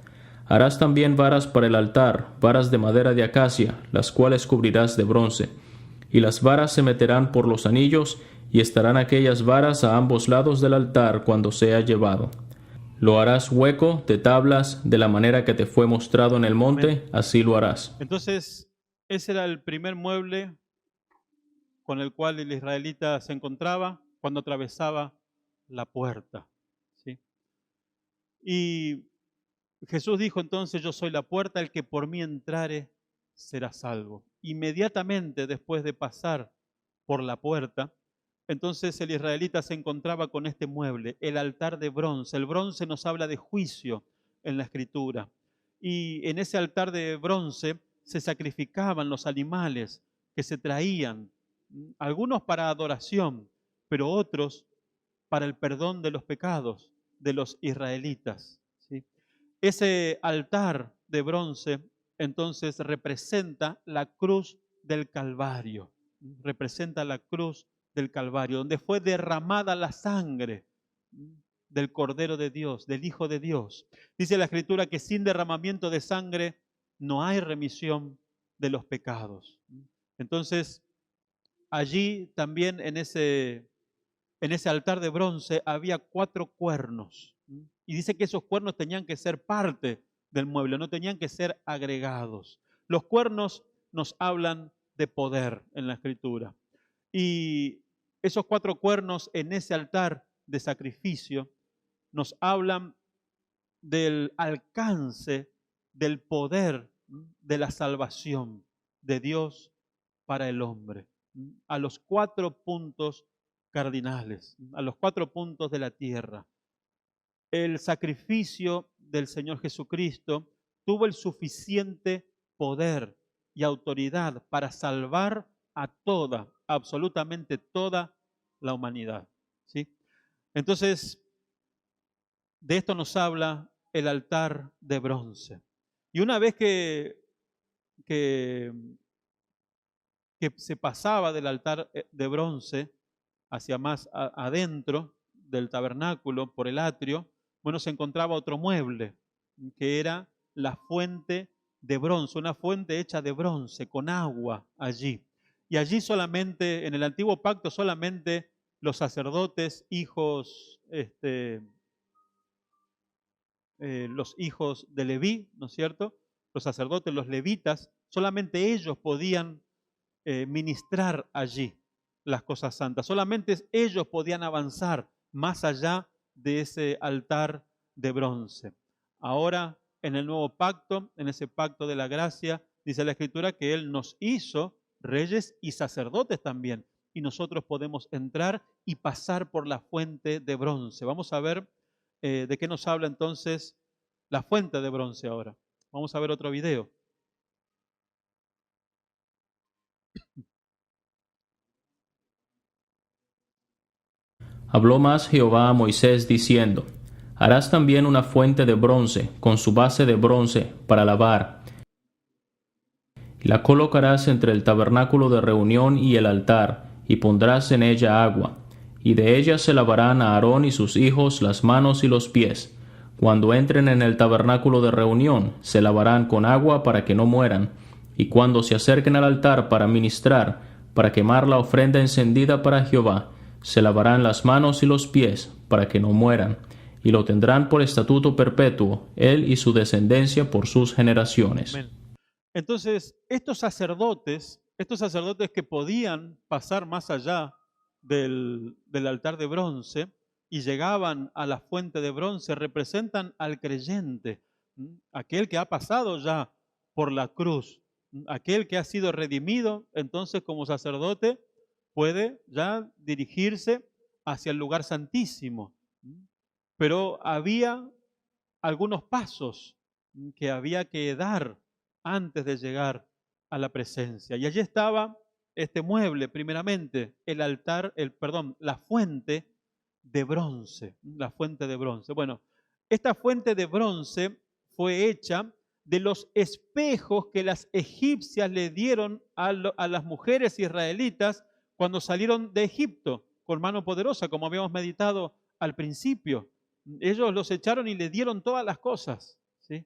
Speaker 2: Harás también varas para el altar, varas de madera de acacia, las cuales cubrirás de bronce. Y las varas se meterán por los anillos, y estarán aquellas varas a ambos lados del altar cuando sea llevado. Lo harás hueco de tablas, de la manera que te fue mostrado en el monte, así lo harás.
Speaker 1: Entonces, ese era el primer mueble con el cual el israelita se encontraba cuando atravesaba la puerta, ¿sí? Y Jesús dijo entonces, yo soy la puerta, el que por mí entrare será salvo. Inmediatamente después de pasar por la puerta, entonces el israelita se encontraba con este mueble, el altar de bronce. El bronce nos habla de juicio en la Escritura. Y en ese altar de bronce se sacrificaban los animales que se traían, algunos para adoración, pero otros para el perdón de los pecados de los israelitas, ¿sí? Ese altar de bronce entonces representa la cruz del Calvario. Representa la cruz del Calvario, donde fue derramada la sangre del Cordero de Dios, del Hijo de Dios. Dice la Escritura que sin derramamiento de sangre no hay remisión de los pecados. Entonces, allí también en ese altar de bronce había 4 cuernos. Y dice que esos cuernos tenían que ser parte del mueble, no tenían que ser agregados. Los cuernos nos hablan de poder en la Escritura. Y esos 4 cuernos en ese altar de sacrificio nos hablan del alcance, del poder de la salvación de Dios para el hombre. A los 4 puntos cardinales, a los 4 puntos de la tierra. El sacrificio del Señor Jesucristo tuvo el suficiente poder y autoridad para salvar a toda, absolutamente toda la humanidad. ¿Sí? Entonces, de esto nos habla el altar de bronce. Y una vez que se pasaba del altar de bronce hacia más adentro del tabernáculo, por el atrio, bueno, se encontraba otro mueble, que era la fuente de bronce, una fuente hecha de bronce, con agua allí. Y allí solamente, en el antiguo pacto, solamente los sacerdotes, los hijos de Leví, ¿no es cierto? Los sacerdotes, los levitas, solamente ellos podían ministrar allí las cosas santas. Solamente ellos podían avanzar más allá de ese altar de bronce. Ahora, en el nuevo pacto, en ese pacto de la gracia, dice la Escritura que Él nos hizo reyes y sacerdotes también. Y nosotros podemos entrar y pasar por la fuente de bronce. Vamos a ver de qué nos habla entonces la fuente de bronce ahora. Vamos a ver otro video.
Speaker 2: Habló más Jehová a Moisés diciendo, harás también una fuente de bronce, con su base de bronce, para lavar. La colocarás entre el tabernáculo de reunión y el altar, y pondrás en ella agua. Y de ella se lavarán a Aarón y sus hijos las manos y los pies. Cuando entren en el tabernáculo de reunión, se lavarán con agua para que no mueran. Y cuando se acerquen al altar para ministrar, para quemar la ofrenda encendida para Jehová, se lavarán las manos y los pies, para que no mueran. Y lo tendrán por estatuto perpetuo, él y su descendencia por sus generaciones.
Speaker 1: Amén. Entonces, estos sacerdotes que podían pasar más allá del altar de bronce y llegaban a la fuente de bronce, representan al creyente, aquel que ha pasado ya por la cruz, aquel que ha sido redimido, entonces como sacerdote puede ya dirigirse hacia el lugar santísimo. Pero había algunos pasos que había que dar antes de llegar a la presencia. Y allí estaba este mueble, primeramente, el altar, la fuente de bronce, la fuente de bronce. Bueno, esta fuente de bronce fue hecha de los espejos que las egipcias le dieron a las mujeres israelitas cuando salieron de Egipto con mano poderosa, como habíamos meditado al principio. Ellos los echaron y le dieron todas las cosas, ¿sí?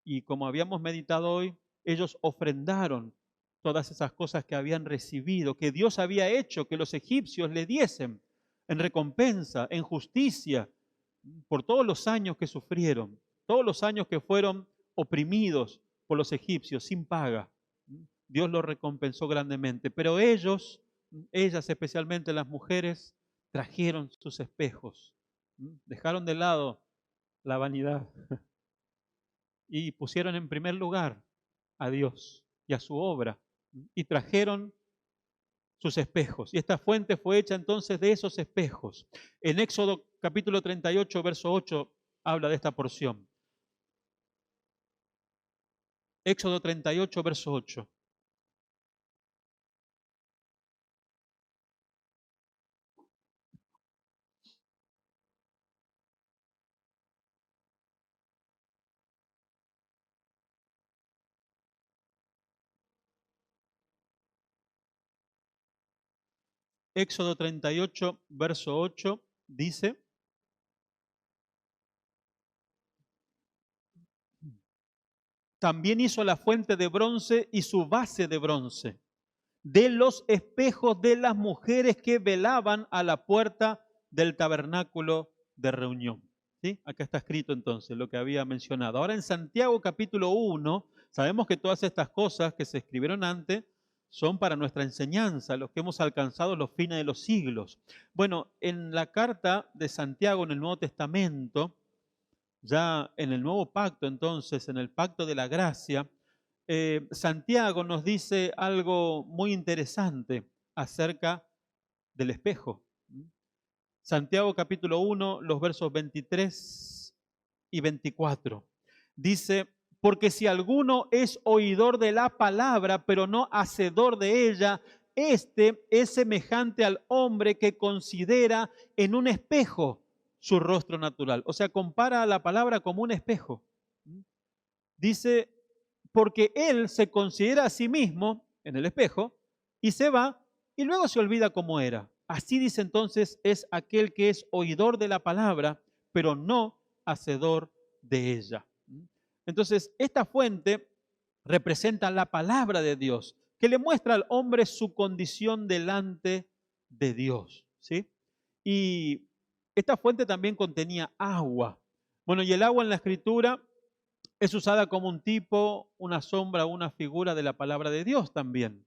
Speaker 1: Y como habíamos meditado hoy, ellos ofrendaron todas esas cosas que habían recibido, que Dios había hecho que los egipcios le diesen en recompensa, en justicia, por todos los años que sufrieron, todos los años que fueron oprimidos por los egipcios sin paga. Dios los recompensó grandemente, pero ellos, ellas especialmente las mujeres, trajeron sus espejos, dejaron de lado la vanidad y pusieron en primer lugar a Dios y a su obra y trajeron sus espejos. Y esta fuente fue hecha entonces de esos espejos. En Éxodo capítulo 38, verso 8, habla de esta porción. Éxodo 38, verso 8. Éxodo 38, verso 8, dice: también hizo la fuente de bronce y su base de bronce, de los espejos de las mujeres que velaban a la puerta del tabernáculo de reunión. ¿Sí? Acá está escrito entonces lo que había mencionado. Ahora en Santiago capítulo 1, sabemos que todas estas cosas que se escribieron antes son para nuestra enseñanza, los que hemos alcanzado los fines de los siglos. Bueno, en la carta de Santiago en el Nuevo Testamento, ya en el nuevo pacto, entonces, en el pacto de la gracia, Santiago nos dice algo muy interesante acerca del espejo. Santiago capítulo 1, los versos 23 y 24. Dice: porque si alguno es oidor de la palabra, pero no hacedor de ella, este es semejante al hombre que considera en un espejo su rostro natural. O sea, compara a la palabra como un espejo. Dice, porque él se considera a sí mismo en el espejo y se va y luego se olvida cómo era. Así dice entonces es aquel que es oidor de la palabra, pero no hacedor de ella. Entonces, esta fuente representa la palabra de Dios, que le muestra al hombre su condición delante de Dios, ¿sí? Y esta fuente también contenía agua. Bueno, y el agua en la Escritura es usada como un tipo, una sombra, una figura de la palabra de Dios también.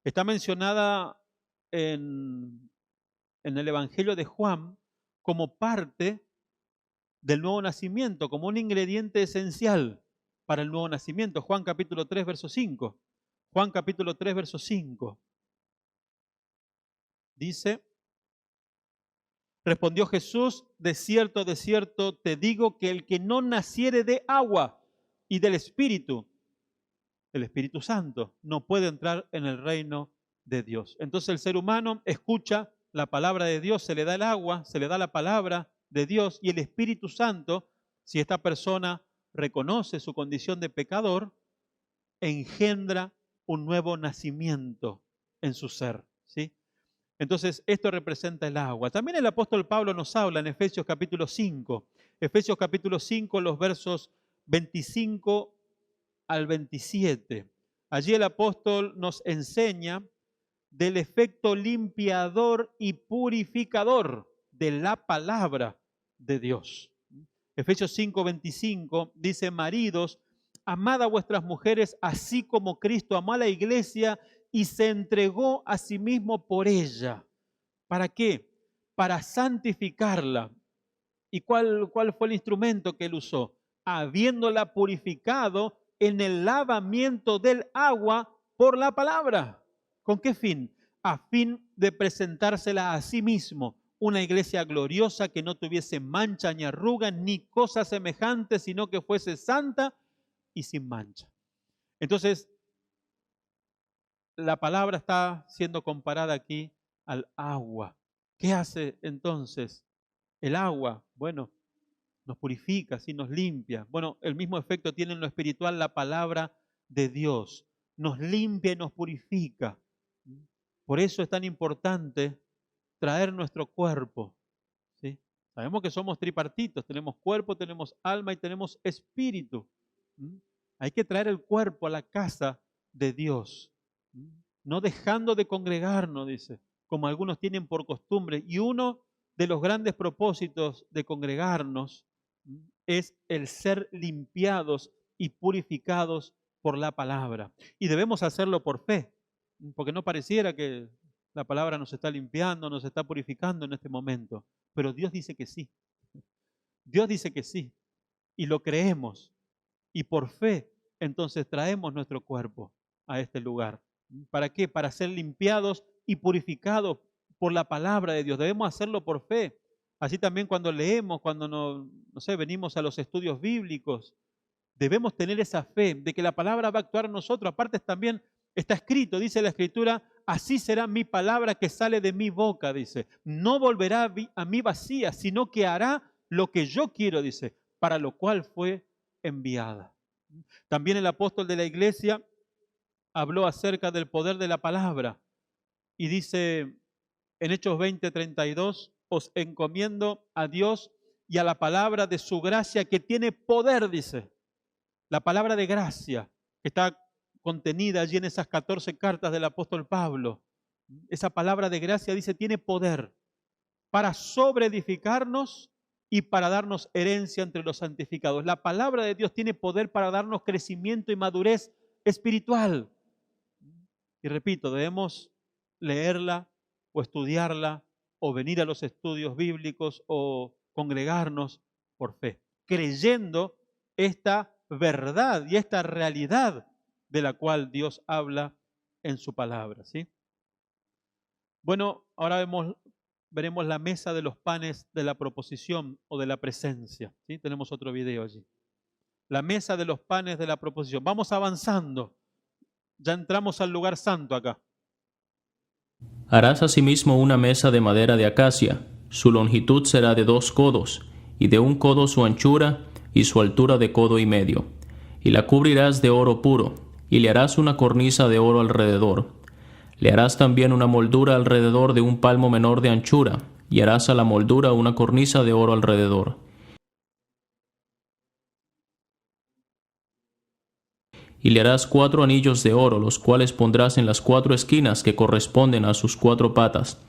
Speaker 1: Está mencionada en el Evangelio de Juan como parte del nuevo nacimiento, como un ingrediente esencial para el nuevo nacimiento. Juan capítulo 3, verso 5. Juan capítulo 3, verso 5. Dice: respondió Jesús: de cierto, te digo que el que no naciere de agua y del Espíritu, el Espíritu Santo, no puede entrar en el reino de Dios. Entonces el ser humano escucha la palabra de Dios, se le da el agua, se le da la palabra de Dios, y el Espíritu Santo, si esta persona reconoce su condición de pecador, engendra un nuevo nacimiento en su ser, ¿sí? Entonces, esto representa el agua. También el apóstol Pablo nos habla en Efesios capítulo 5. Efesios capítulo 5, los versos 25 al 27. Allí el apóstol nos enseña del efecto limpiador y purificador de la palabra de Dios. Efesios 5, 25 dice: maridos, amad a vuestras mujeres así como Cristo amó a la iglesia y se entregó a sí mismo por ella. ¿Para qué? Para santificarla. ¿Y cuál fue el instrumento que él usó? Habiéndola purificado en el lavamiento del agua por la palabra. ¿Con qué fin? A fin de presentársela a sí mismo, una iglesia gloriosa que no tuviese mancha ni arruga ni cosa semejante, sino que fuese santa y sin mancha. Entonces, la palabra está siendo comparada aquí al agua. ¿Qué hace entonces el agua? Bueno, nos purifica, ¿sí? Nos limpia. Bueno, el mismo efecto tiene en lo espiritual la palabra de Dios. Nos limpia y nos purifica. Por eso es tan importante traer nuestro cuerpo, ¿sí? Sabemos que somos tripartitos, tenemos cuerpo, tenemos alma y tenemos espíritu. Hay que traer el cuerpo a la casa de Dios, no dejando de congregarnos, dice, como algunos tienen por costumbre. Y uno de los grandes propósitos de congregarnos es el ser limpiados y purificados por la palabra. Y debemos hacerlo por fe, porque no pareciera que la palabra nos está limpiando, nos está purificando en este momento, pero Dios dice que sí. Dios dice que sí, y lo creemos. Y por fe, entonces traemos nuestro cuerpo a este lugar. ¿Para qué? Para ser limpiados y purificados por la palabra de Dios. Debemos hacerlo por fe. Así también cuando leemos, cuando no sé, venimos a los estudios bíblicos, debemos tener esa fe de que la palabra va a actuar en nosotros. Aparte también está escrito, dice la Escritura: así será mi palabra que sale de mi boca, dice. No volverá a mí vacía, sino que hará lo que yo quiero, dice, para lo cual fue enviada. También el apóstol de la iglesia habló acerca del poder de la palabra y dice en Hechos 20:32, os encomiendo a Dios y a la palabra de su gracia que tiene poder, dice. La palabra de gracia que está contenida allí en esas 14 cartas del apóstol Pablo. Esa palabra de gracia dice, tiene poder para sobreedificarnos y para darnos herencia entre los santificados. La palabra de Dios tiene poder para darnos crecimiento y madurez espiritual. Y repito, debemos leerla o estudiarla o venir a los estudios bíblicos o congregarnos por fe, creyendo esta verdad y esta realidad de la cual Dios habla en su palabra, ¿sí? Bueno, ahora veremos la mesa de los panes de la proposición o de la presencia, ¿sí? Tenemos otro video allí. La mesa de los panes de la proposición. Vamos avanzando. Ya entramos al lugar santo acá.
Speaker 2: Harás asimismo una mesa de madera de acacia. Su longitud será de 2 codos, y de 1 codo su anchura, y su altura de codo y medio. Y la cubrirás de oro puro, y le harás una cornisa de oro alrededor. Le harás también una moldura alrededor de 1 palmo menor de anchura, y harás a la moldura una cornisa de oro alrededor. Y le harás 4 anillos de oro, los cuales pondrás en las 4 esquinas que corresponden a sus 4 patas.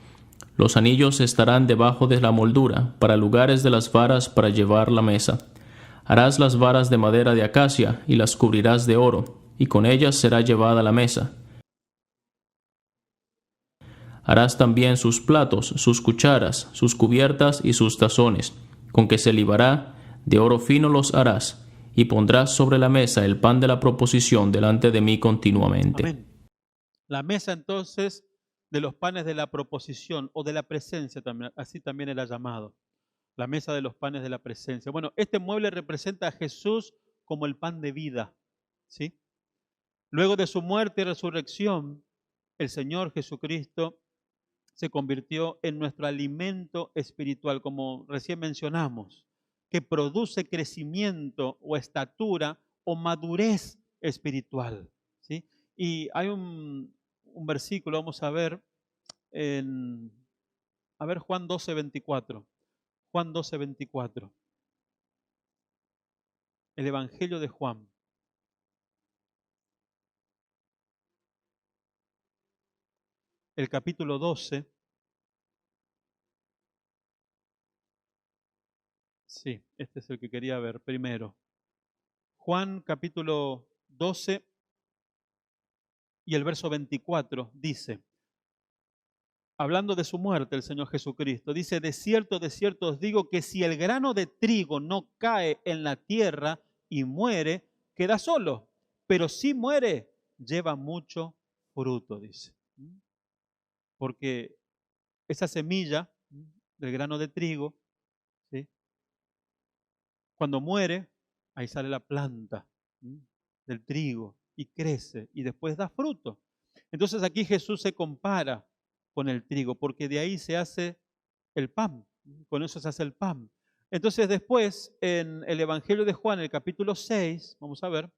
Speaker 2: Los anillos estarán debajo de la moldura, para lugares de las varas para llevar la mesa. Harás las varas de madera de acacia, y las cubrirás de oro, y con ellas será llevada la mesa. Harás también sus platos, sus cucharas, sus cubiertas y sus tazones, con que se libará, de oro fino los harás, y pondrás sobre la mesa el pan de la proposición delante de mí continuamente.
Speaker 1: Amén. La mesa entonces de los panes de la proposición o de la presencia, también, así también era llamado. La mesa de los panes de la presencia. Bueno, este mueble representa a Jesús como el pan de vida, ¿sí? Luego de su muerte y resurrección, el Señor Jesucristo se convirtió en nuestro alimento espiritual, como recién mencionamos, que produce crecimiento o estatura o madurez espiritual, ¿sí? Y hay un versículo, vamos a ver, Juan 12:24. Juan 12:24. El Evangelio de Juan. El capítulo 12. Sí, este es el que quería ver primero. Juan capítulo 12 y el verso 24 dice, hablando de su muerte el Señor Jesucristo, dice, de cierto os digo que si el grano de trigo no cae en la tierra y muere, queda solo, pero si muere, lleva mucho fruto, dice. Porque esa semilla del grano de trigo, ¿sí? Cuando muere, ahí sale la planta del trigo y crece y después da fruto. Entonces aquí Jesús se compara con el trigo porque de ahí se hace el pan, con eso se hace el pan. Entonces después en el Evangelio de Juan, el capítulo 6, vamos a ver,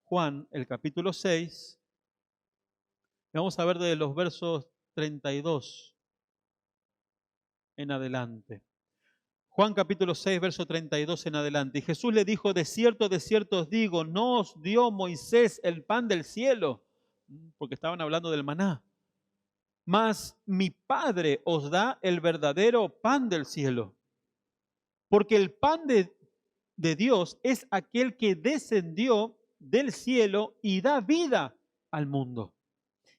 Speaker 1: Juan, el capítulo 6, vamos a ver de los versos 32 en adelante. Juan capítulo 6, verso 32 en adelante. Y Jesús le dijo, de cierto os digo, no os dio Moisés el pan del cielo, porque estaban hablando del maná, mas mi Padre os da el verdadero pan del cielo. Porque el pan de Dios es aquel que descendió del cielo y da vida al mundo.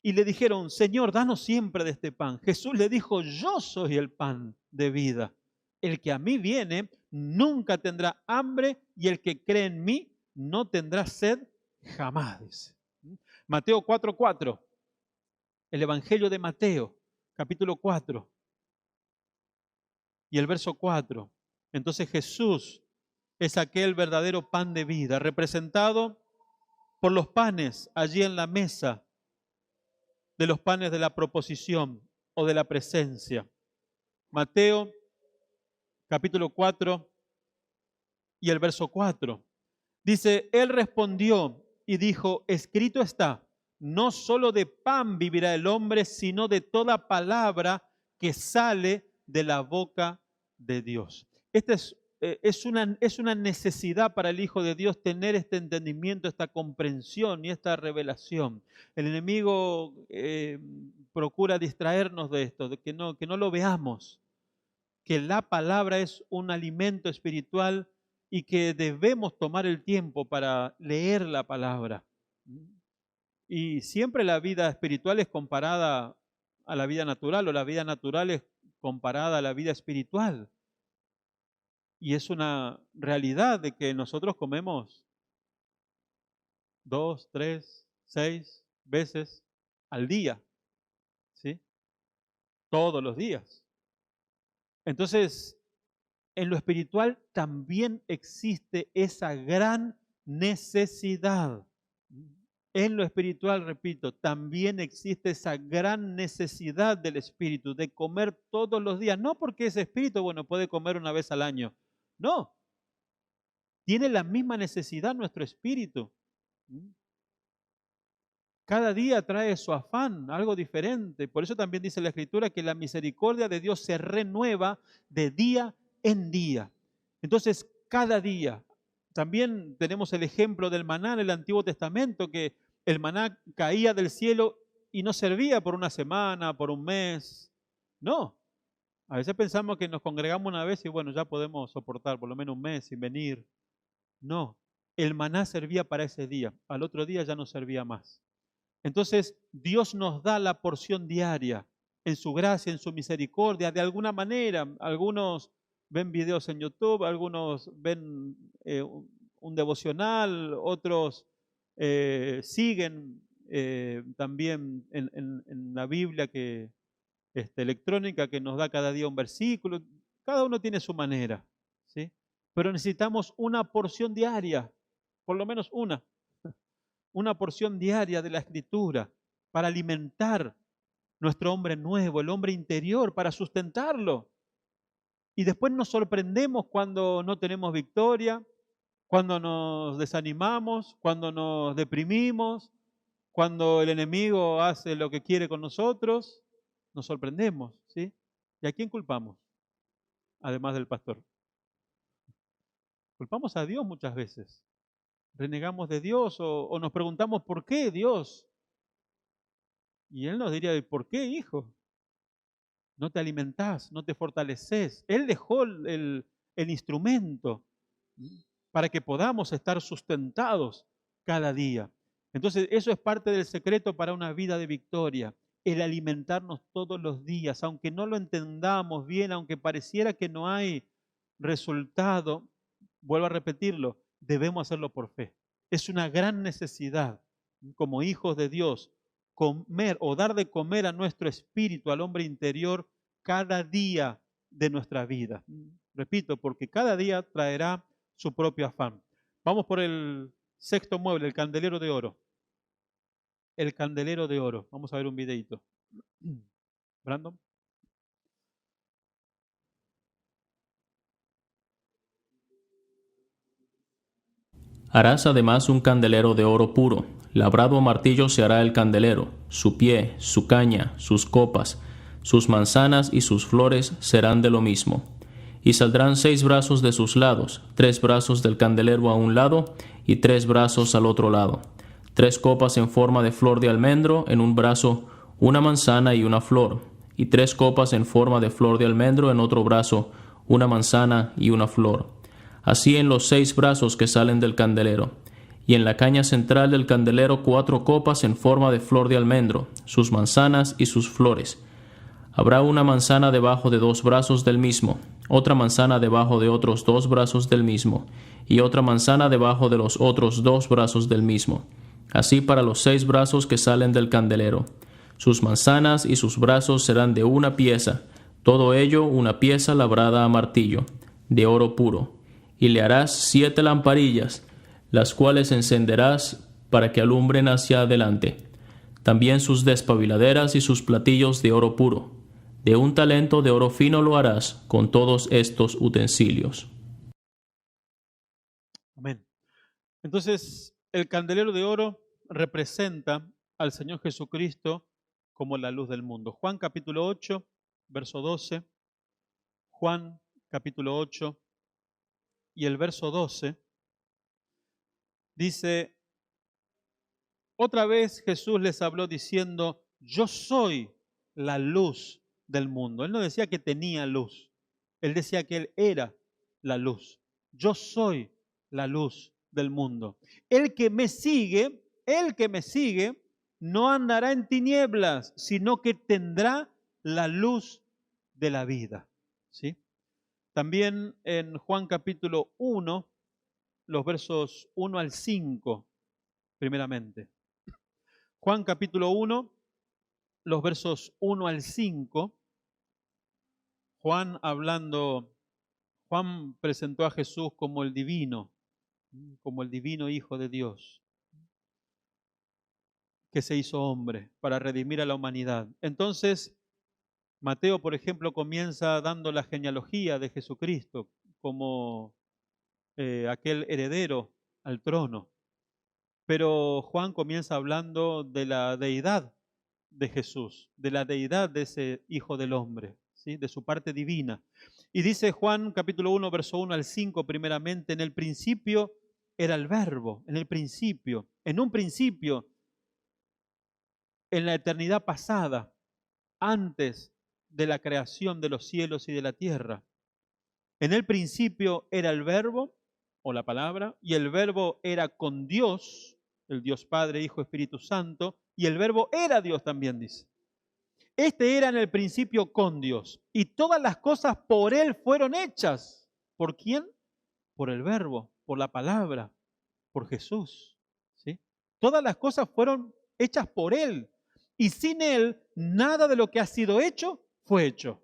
Speaker 1: Y le dijeron, Señor, danos siempre de este pan. Jesús le dijo, yo soy el pan de vida. El que a mí viene nunca tendrá hambre y el que cree en mí no tendrá sed jamás, dice. Mateo 4:4, el Evangelio de Mateo, capítulo 4 y el verso 4. Entonces Jesús es aquel verdadero pan de vida, representado por los panes allí en la mesa de los panes de la proposición o de la presencia. Mateo capítulo 4 y el verso 4. Dice, él respondió y dijo, escrito está, no solo de pan vivirá el hombre, sino de toda palabra que sale de la boca de Dios. Esta es una necesidad para el Hijo de Dios tener este entendimiento, esta comprensión y esta revelación. El enemigo procura distraernos de esto, de que no lo veamos, que la palabra es un alimento espiritual y que debemos tomar el tiempo para leer la palabra. Y siempre la vida espiritual es comparada a la vida natural, o la vida natural es comparada a la vida espiritual. Y es una realidad de que nosotros comemos 2, 3, 6 veces al día, ¿sí? Todos los días. Entonces, en lo espiritual también existe esa gran necesidad. En lo espiritual, repito, también existe esa gran necesidad del espíritu de comer todos los días. No porque ese espíritu, bueno, puede comer una vez al año. No. Tiene la misma necesidad nuestro espíritu. Cada día trae su afán, algo diferente. Por eso también dice la Escritura que la misericordia de Dios se renueva de día en día. Entonces, cada día. También tenemos el ejemplo del maná en el Antiguo Testamento, que el maná caía del cielo y no servía por una semana, por un mes. No. A veces pensamos que nos congregamos una vez y bueno, ya podemos soportar por lo menos un mes sin venir. No. El maná servía para ese día. Al otro día ya no servía más. Entonces, Dios nos da la porción diaria en su gracia, en su misericordia, de alguna manera. Algunos ven videos en YouTube, algunos ven un devocional, otros siguen también en la Biblia electrónica que nos da cada día un versículo. Cada uno tiene su manera, ¿sí? Pero necesitamos una porción diaria, por lo menos una porción diaria de la Escritura para alimentar nuestro hombre nuevo, el hombre interior, para sustentarlo. Y después nos sorprendemos cuando no tenemos victoria, cuando nos desanimamos, cuando nos deprimimos, cuando el enemigo hace lo que quiere con nosotros, nos sorprendemos, ¿sí? ¿Y a quién culpamos? Además del pastor. Culpamos a Dios muchas veces. Renegamos de Dios o nos preguntamos, ¿por qué Dios? Y Él nos diría, ¿por qué, hijo? No te alimentás, no te fortaleces. Él dejó el instrumento para que podamos estar sustentados cada día. Entonces, eso es parte del secreto para una vida de victoria, el alimentarnos todos los días, aunque no lo entendamos bien, aunque pareciera que no hay resultado, vuelvo a repetirlo, debemos hacerlo por fe. Es una gran necesidad como hijos de Dios comer o dar de comer a nuestro espíritu, al hombre interior, cada día de nuestra vida. Repito, porque cada día traerá su propio afán. Vamos por el sexto mueble, el candelero de oro. El candelero de oro. Vamos a ver un videito. Brandon.
Speaker 2: Harás además un candelero de oro puro. Labrado a martillo se hará el candelero. Su pie, su caña, sus copas, sus manzanas y sus flores serán de lo mismo. Y saldrán 6 brazos de sus lados, 3 brazos del candelero a un lado y 3 brazos al otro lado. 3 copas en forma de flor de almendro, en un brazo una manzana y una flor. Y 3 copas en forma de flor de almendro, en otro brazo una manzana y una flor. Así en los 6 brazos que salen del candelero. Y en la caña central del candelero 4 copas en forma de flor de almendro, sus manzanas y sus flores. Habrá una manzana debajo de 2 brazos del mismo, otra manzana debajo de otros 2 brazos del mismo, y otra manzana debajo de los otros 2 brazos del mismo. Así para los 6 brazos que salen del candelero. Sus manzanas y sus brazos serán de una pieza, todo ello una pieza labrada a martillo, de oro puro. Y le harás 7 lamparillas, las cuales encenderás para que alumbren hacia adelante. También sus despabiladeras y sus platillos de oro puro. De un talento de oro fino lo harás con todos estos utensilios.
Speaker 1: Amén. Entonces, el candelero de oro representa al Señor Jesucristo como la luz del mundo. Juan capítulo 8, verso 12, Juan capítulo 8 y el verso 12, dice, otra vez Jesús les habló diciendo, yo soy la luz del mundo. Él no decía que tenía luz, él decía que él era la luz. Yo soy la luz del mundo. El que me sigue, no andará en tinieblas, sino que tendrá la luz de la vida. ¿Sí? También en Juan capítulo 1, los versos 1 al 5, primeramente. Juan capítulo 1, los versos 1 al 5, Juan presentó a Jesús como el divino Hijo de Dios, que se hizo hombre para redimir a la humanidad. Entonces, Mateo, por ejemplo, comienza dando la genealogía de Jesucristo como aquel heredero al trono. Pero Juan comienza hablando de la deidad de Jesús, de la deidad de ese Hijo del Hombre, ¿sí? De su parte divina. Y dice Juan capítulo 1, verso 1 al 5, primeramente, en el principio era el Verbo, en un principio, en la eternidad pasada, antes de la creación de los cielos y de la tierra. En el principio era el Verbo, o la palabra, y el Verbo era con Dios, el Dios Padre, Hijo, Espíritu Santo, y el Verbo era Dios también, dice. Este era en el principio con Dios, y todas las cosas por Él fueron hechas. ¿Por quién? Por el Verbo, por la palabra, por Jesús. ¿Sí? Todas las cosas fueron hechas por Él, y sin Él nada de lo que ha sido hecho fue hecho.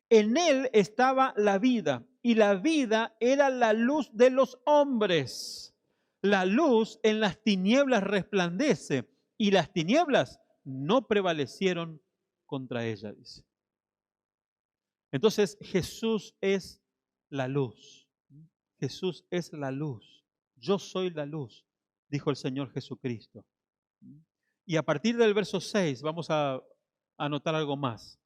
Speaker 1: En Él estaba la vida, y la vida era la luz de los hombres. La luz en las tinieblas resplandece, y las tinieblas no prevalecieron contra ella, dice. Entonces Jesús es la luz. Jesús es la luz. Yo soy la luz, dijo el Señor Jesucristo. Y a partir del verso 6 vamos a anotar algo más.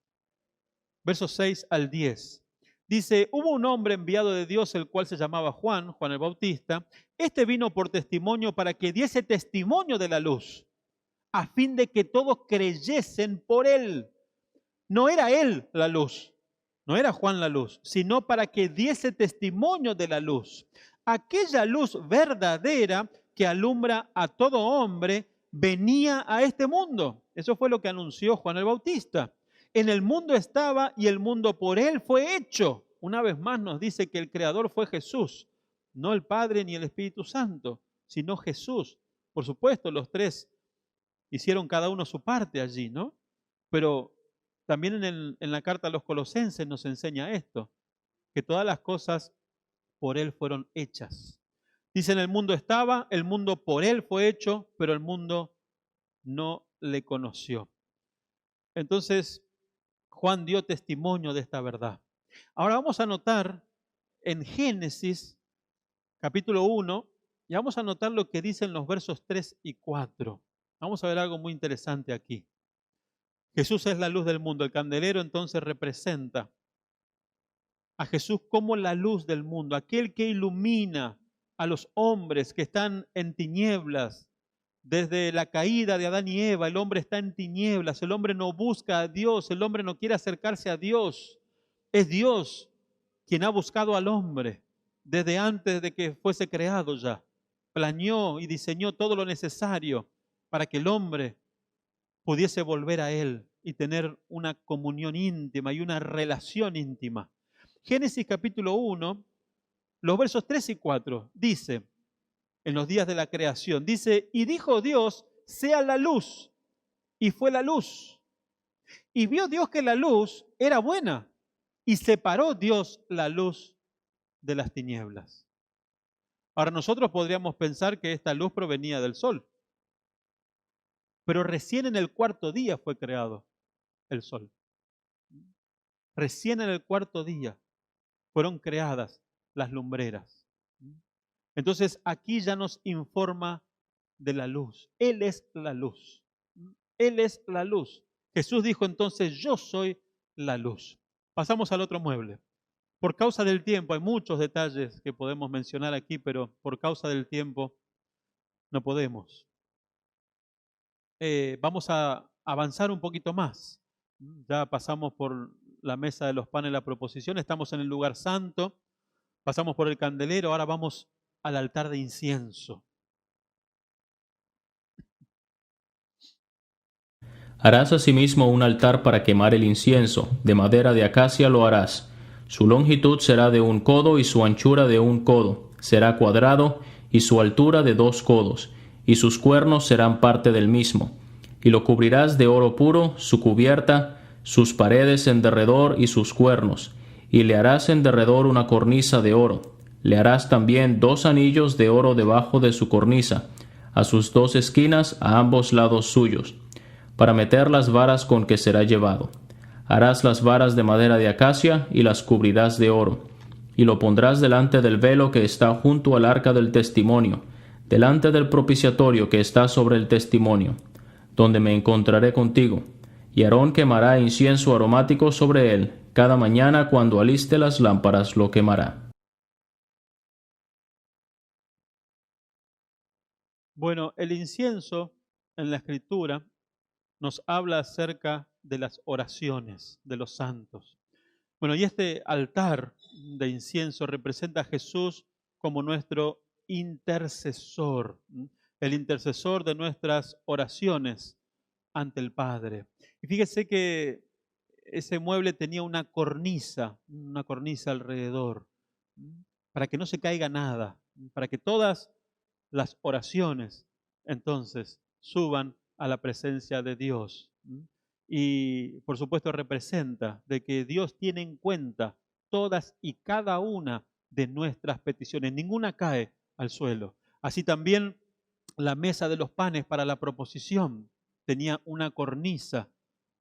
Speaker 1: Versos 6 al 10. Dice, hubo un hombre enviado de Dios, el cual se llamaba Juan el Bautista. Este vino por testimonio para que diese testimonio de la luz, a fin de que todos creyesen por él. No era él la luz, no era Juan la luz, sino para que diese testimonio de la luz. Aquella luz verdadera que alumbra a todo hombre venía a este mundo. Eso fue lo que anunció Juan el Bautista. En el mundo estaba y el mundo por él fue hecho. Una vez más nos dice que el creador fue Jesús, no el Padre ni el Espíritu Santo, sino Jesús. Por supuesto, los tres hicieron cada uno su parte allí, ¿no? Pero también en la carta a los Colosenses nos enseña esto, que todas las cosas por él fueron hechas. Dice, en el mundo estaba, el mundo por él fue hecho, pero el mundo no le conoció. Entonces, Juan dio testimonio de esta verdad. Ahora vamos a notar en Génesis, capítulo 1, y vamos a notar lo que dicen los versos 3 y 4. Vamos a ver algo muy interesante aquí. Jesús es la luz del mundo. El candelero entonces representa a Jesús como la luz del mundo, aquel que ilumina a los hombres que están en tinieblas. Desde la caída de Adán y Eva, el hombre está en tinieblas, el hombre no busca a Dios, el hombre no quiere acercarse a Dios. Es Dios quien ha buscado al hombre desde antes de que fuese creado ya. Planeó y diseñó todo lo necesario para que el hombre pudiese volver a Él y tener una comunión íntima y una relación íntima. Génesis capítulo 1, los versos 3 y 4, dice, en los días de la creación, dice, y dijo Dios, sea la luz, y fue la luz. Y vio Dios que la luz era buena, y separó Dios la luz de las tinieblas. Ahora nosotros podríamos pensar que esta luz provenía del sol, pero recién en el cuarto día fue creado el sol. Recién en el cuarto día fueron creadas las lumbreras. Entonces aquí ya nos informa de la luz. Él es la luz. Él es la luz. Jesús dijo entonces, yo soy la luz. Pasamos al otro mueble. Por causa del tiempo, hay muchos detalles que podemos mencionar aquí, pero por causa del tiempo no podemos. Vamos a avanzar un poquito más. Ya pasamos por la mesa de los panes, la proposición, estamos en el lugar santo, pasamos por el candelero, ahora vamos al altar de incienso.
Speaker 2: Harás asimismo un altar para quemar el incienso, de madera de acacia lo harás. Su longitud será de 1 codo y su anchura de 1 codo. Será cuadrado y su altura de 2 codos, y sus cuernos serán parte del mismo. Y lo cubrirás de oro puro, su cubierta, sus paredes en derredor y sus cuernos. Y le harás en derredor una cornisa de oro. Le harás también 2 anillos de oro debajo de su cornisa, a sus 2 esquinas a ambos lados suyos, para meter las varas con que será llevado. Harás las varas de madera de acacia y las cubrirás de oro, y lo pondrás delante del velo que está junto al arca del testimonio, delante del propiciatorio que está sobre el testimonio, donde me encontraré contigo. Y Aarón quemará incienso aromático sobre él, cada mañana cuando aliste las lámparas lo quemará.
Speaker 1: Bueno, el incienso en la Escritura nos habla acerca de las oraciones de los santos. Bueno, y este altar de incienso representa a Jesús como nuestro intercesor, el intercesor de nuestras oraciones ante el Padre. Y fíjese que ese mueble tenía una cornisa alrededor, para que no se caiga nada, para que todas las oraciones entonces suban a la presencia de Dios. Y por supuesto representa de que Dios tiene en cuenta todas y cada una de nuestras peticiones, ninguna cae al suelo. Así también la mesa de los panes para la proposición tenía una cornisa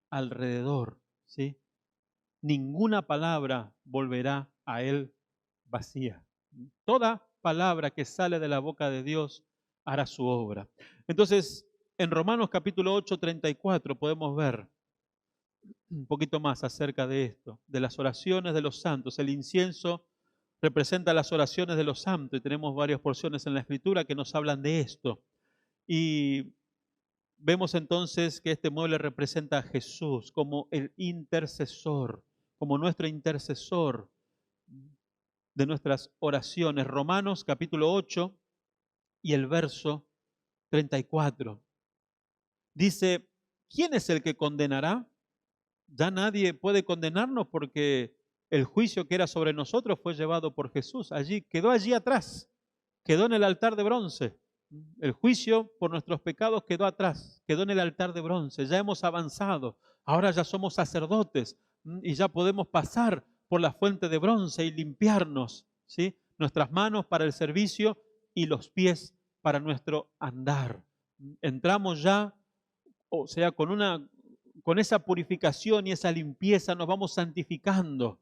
Speaker 1: alrededor, ¿sí? Ninguna palabra volverá a él vacía. Toda palabra que sale de la boca de Dios hará su obra. Entonces, en Romanos capítulo 8, 34 podemos ver un poquito más acerca de esto, de las oraciones de los santos. El incienso representa las oraciones de los santos y tenemos varias porciones en la Escritura que nos hablan de esto. Y vemos entonces que este mueble representa a Jesús como el intercesor, como nuestro intercesor de nuestras oraciones. Romanos capítulo 8 y el verso 34. Dice, ¿quién es el que condenará? Ya nadie puede condenarnos porque el juicio que era sobre nosotros fue llevado por Jesús. Quedó allí atrás, quedó en el altar de bronce. El juicio por nuestros pecados quedó atrás, quedó en el altar de bronce. Ya hemos avanzado, ahora ya somos sacerdotes y ya podemos pasar por la fuente de bronce y limpiarnos, ¿sí? Nuestras manos para el servicio y los pies para nuestro andar. Entramos ya, o sea, con esa purificación y esa limpieza nos vamos santificando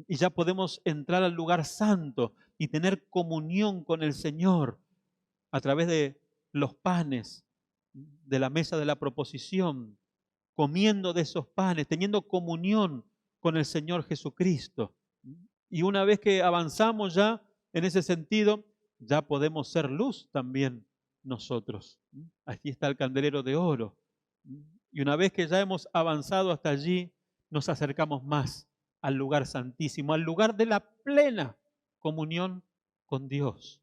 Speaker 1: y ya podemos entrar al lugar santo y tener comunión con el Señor a través de los panes de la mesa de la proposición, comiendo de esos panes, teniendo comunión con el Señor Jesucristo. Y una vez que avanzamos ya en ese sentido, ya podemos ser luz también nosotros. Aquí está el candelero de oro. Y una vez que ya hemos avanzado hasta allí, nos acercamos más al lugar santísimo, al lugar de la plena comunión con Dios.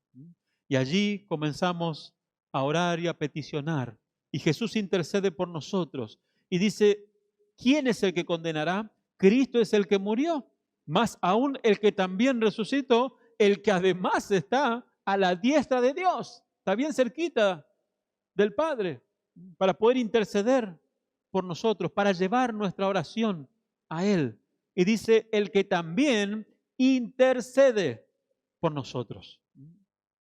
Speaker 1: Y allí comenzamos a orar y a peticionar. Y Jesús intercede por nosotros. Y dice, ¿quién es el que condenará? Cristo es el que murió, más aún el que también resucitó, el que además está a la diestra de Dios. Está bien cerquita del Padre para poder interceder por nosotros, para llevar nuestra oración a Él. Y dice, el que también intercede por nosotros.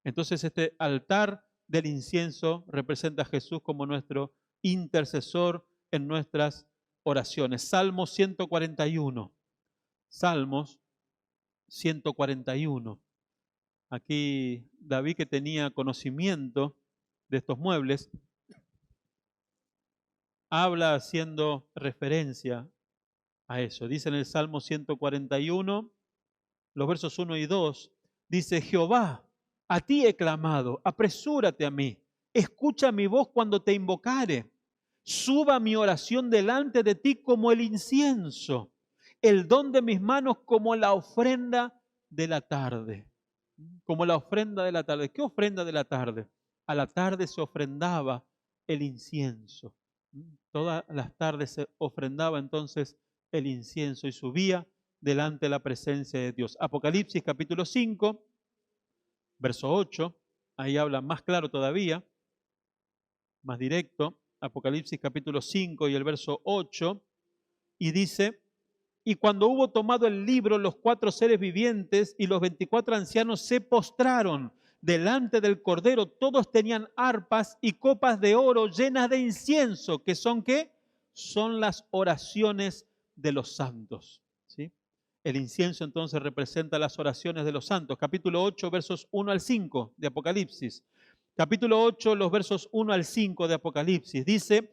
Speaker 1: Entonces este altar del incienso representa a Jesús como nuestro intercesor en nuestras oraciones. Salmos 141. Salmos 141. Aquí David, que tenía conocimiento de estos muebles, habla haciendo referencia a eso. Dice en el Salmo 141, los versos 1 y 2, dice: Jehová, a ti he clamado, apresúrate a mí, escucha mi voz cuando te invocare. Suba mi oración delante de ti como el incienso, el don de mis manos como la ofrenda de la tarde. Como la ofrenda de la tarde. ¿Qué ofrenda de la tarde? A la tarde se ofrendaba el incienso. Todas las tardes se ofrendaba entonces el incienso y subía delante de la presencia de Dios. Apocalipsis capítulo 5, verso 8, ahí habla más claro todavía, más directo. Apocalipsis capítulo 5 y el verso 8, y dice: y cuando hubo tomado el libro, los 4 seres vivientes y los 24 ancianos se postraron delante del Cordero. Todos tenían arpas y copas de oro llenas de incienso, que son ¿qué? Son las oraciones de los santos. ¿Sí? El incienso entonces representa las oraciones de los santos. Capítulo 8, versos 1 al 5 de Apocalipsis. Capítulo 8, los versos 1 al 5 de Apocalipsis. Dice: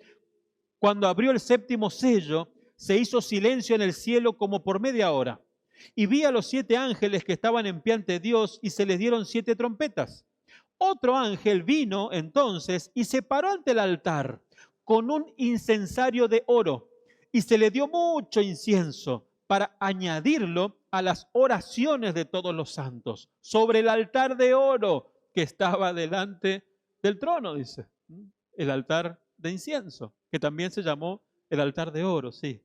Speaker 1: cuando abrió el séptimo sello, se hizo silencio en el cielo como por media hora. Y vi a los 7 ángeles que estaban en pie ante Dios, y se les dieron 7 trompetas. Otro ángel vino entonces y se paró ante el altar con un incensario de oro, y se le dio mucho incienso para añadirlo a las oraciones de todos los santos, sobre el altar de oro que estaba delante del trono, dice. El altar de incienso, que también se llamó el altar de oro, sí.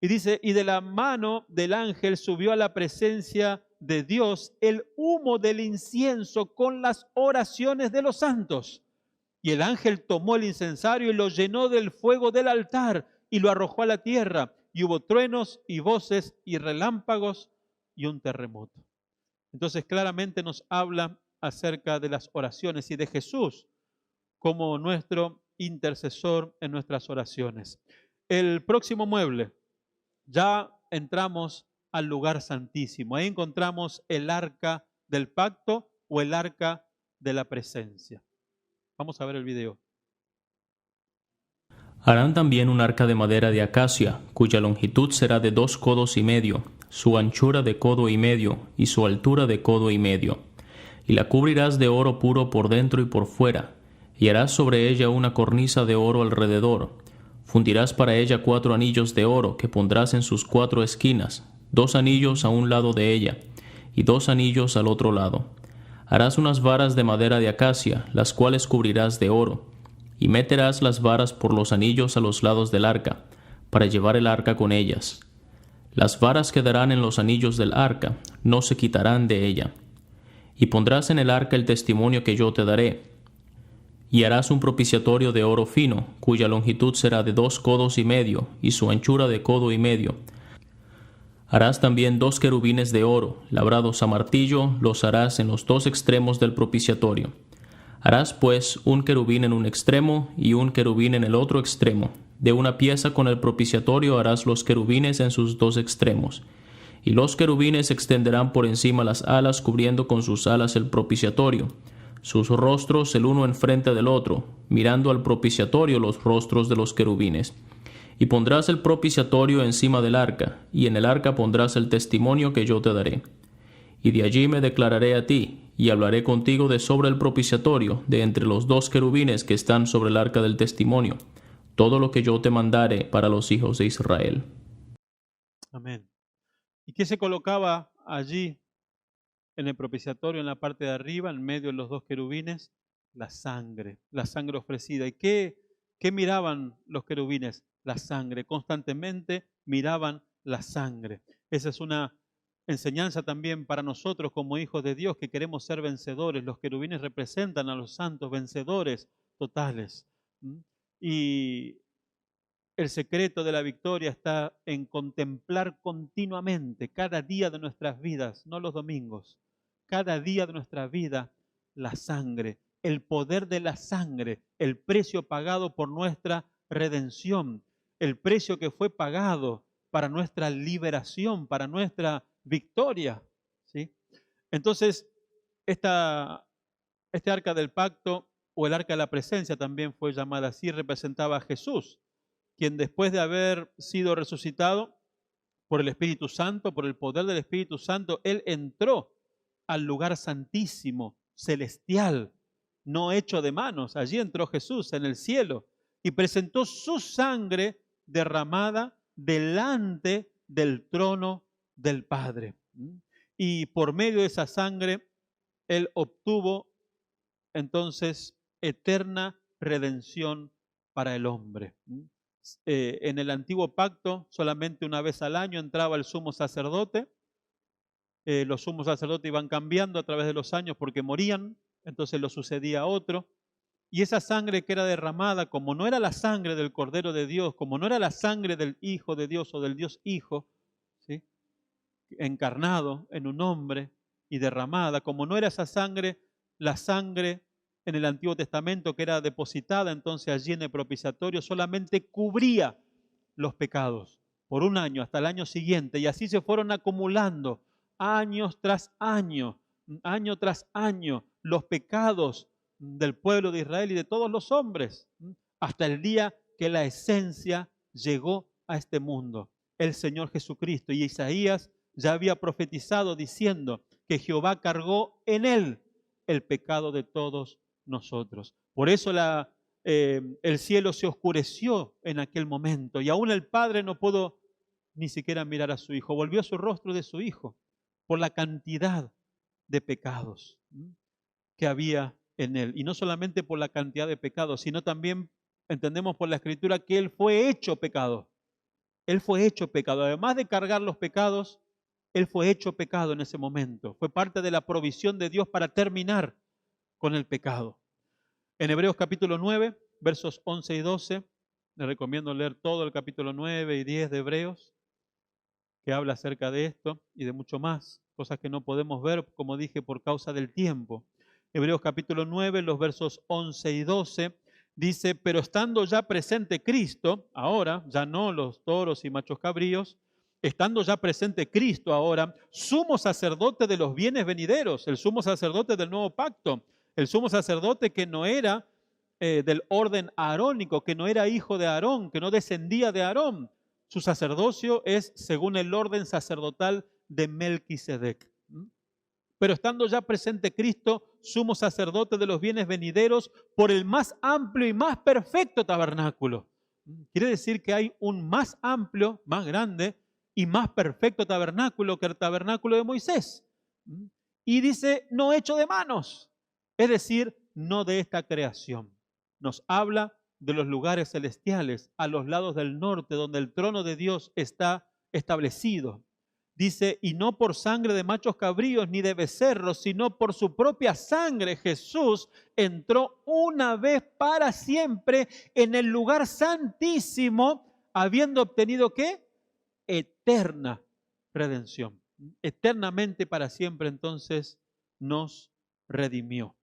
Speaker 1: Y dice: y de la mano del ángel subió a la presencia de Dios el humo del incienso con las oraciones de los santos. Y el ángel tomó el incensario y lo llenó del fuego del altar y lo arrojó a la tierra. Y hubo truenos y voces y relámpagos y un terremoto. Entonces claramente nos habla acerca de las oraciones y de Jesús como nuestro intercesor en nuestras oraciones. El próximo mueble, ya entramos al lugar santísimo. Ahí encontramos el arca del pacto o el arca de la presencia. Vamos a ver el video.
Speaker 2: Harán también un arca de madera de acacia, cuya longitud será de 2 codos y medio, su anchura de codo y medio, y su altura de codo y medio. Y la cubrirás de oro puro por dentro y por fuera, y harás sobre ella una cornisa de oro alrededor. Fundirás para ella 4 anillos de oro que pondrás en sus 4 esquinas, 2 anillos a un lado de ella, y 2 anillos al otro lado. Harás unas varas de madera de acacia, las cuales cubrirás de oro, y meterás las varas por los anillos a los lados del arca, para llevar el arca con ellas. Las varas quedarán en los anillos del arca, no se quitarán de ella. Y pondrás en el arca el testimonio que yo te daré. Y harás un propiciatorio de oro fino, cuya longitud será de 2 codos y medio, y su anchura de codo y medio. Harás también 2 querubines de oro, labrados a martillo, los harás en los 2 extremos del propiciatorio. Harás pues un querubín en un extremo y un querubín en el otro extremo. De una pieza con el propiciatorio harás los querubines en sus 2 extremos. Y los querubines extenderán por encima las alas, cubriendo con sus alas el propiciatorio, sus rostros el uno enfrente del otro, mirando al propiciatorio los rostros de los querubines. Y pondrás el propiciatorio encima del arca, y en el arca pondrás el testimonio que yo te daré. Y de allí me declararé a ti, y hablaré contigo de sobre el propiciatorio, de entre los 2 querubines que están sobre el arca del testimonio, todo lo que yo te mandare para los hijos de Israel.
Speaker 1: Amén. ¿Y qué se colocaba allí en el propiciatorio, en la parte de arriba, en medio de los 2 querubines? La sangre ofrecida. ¿Y qué miraban los querubines? La sangre. Constantemente miraban la sangre. Esa es una enseñanza también para nosotros como hijos de Dios que queremos ser vencedores. Los querubines representan a los santos vencedores totales. Y el secreto de la victoria está en contemplar continuamente, cada día de nuestras vidas, no los domingos, cada día de nuestra vida, la sangre, el poder de la sangre, el precio pagado por nuestra redención, el precio que fue pagado para nuestra liberación, para nuestra victoria. ¿Sí? Entonces, este arca del pacto o el arca de la presencia también fue llamada así, representaba a Jesús, quien después de haber sido resucitado, por el Espíritu Santo, por el poder del Espíritu Santo, Él entró al lugar santísimo, celestial, no hecho de manos. Allí entró Jesús en el cielo y presentó su sangre derramada delante del trono del Padre. Y por medio de esa sangre, Él obtuvo entonces eterna redención para el hombre. En el antiguo pacto, solamente una vez al año entraba el sumo sacerdote. Los sumos sacerdotes iban cambiando a través de los años porque morían, entonces lo sucedía a otro. Y esa sangre que era derramada, como no era la sangre del Cordero de Dios, como no era la sangre del Hijo de Dios o del Dios Hijo, ¿sí?, encarnado en un hombre y derramada, como no era esa sangre, la sangre en el Antiguo Testamento que era depositada entonces allí en el propiciatorio, solamente cubría los pecados por un año hasta el año siguiente, y así se fueron acumulando año tras año, los pecados del pueblo de Israel y de todos los hombres, hasta el día que la esencia llegó a este mundo, el Señor Jesucristo. Y Isaías ya había profetizado diciendo que Jehová cargó en él el pecado de todos nosotros. Por eso el cielo se oscureció en aquel momento y aún el Padre no pudo ni siquiera mirar a su Hijo. Volvió su rostro de su Hijo por la cantidad de pecados que había en él. Y no solamente por la cantidad de pecados, sino también entendemos por la Escritura que Él fue hecho pecado. Él fue hecho pecado. Además de cargar los pecados, Él fue hecho pecado en ese momento. Fue parte de la provisión de Dios para terminar con el pecado. En Hebreos capítulo 9, versos 11 y 12, les recomiendo leer todo el capítulo 9 y 10 de Hebreos, que habla acerca de esto y de mucho más, cosas que no podemos ver, como dije, por causa del tiempo. Hebreos capítulo 9, los versos 11 y 12, dice: pero estando ya presente Cristo, ahora, ya no los toros y machos cabríos, estando ya presente Cristo ahora, sumo sacerdote de los bienes venideros, el sumo sacerdote del nuevo pacto, el sumo sacerdote que no era del orden arónico, que no era hijo de Aarón, que no descendía de Aarón. Su sacerdocio es según el orden sacerdotal de Melquisedec. Pero estando ya presente Cristo, sumo sacerdote de los bienes venideros, por el más amplio y más perfecto tabernáculo. Quiere decir que hay un más amplio, más grande y más perfecto tabernáculo que el tabernáculo de Moisés. Y dice, no hecho de manos, es decir, no de esta creación. Nos habla de los lugares celestiales a los lados del norte, donde el trono de Dios está establecido. Dice, y no por sangre de machos cabríos ni de becerros, sino por su propia sangre Jesús entró una vez para siempre en el lugar santísimo, habiendo obtenido, ¿qué? Eterna redención. Eternamente para siempre entonces nos redimió.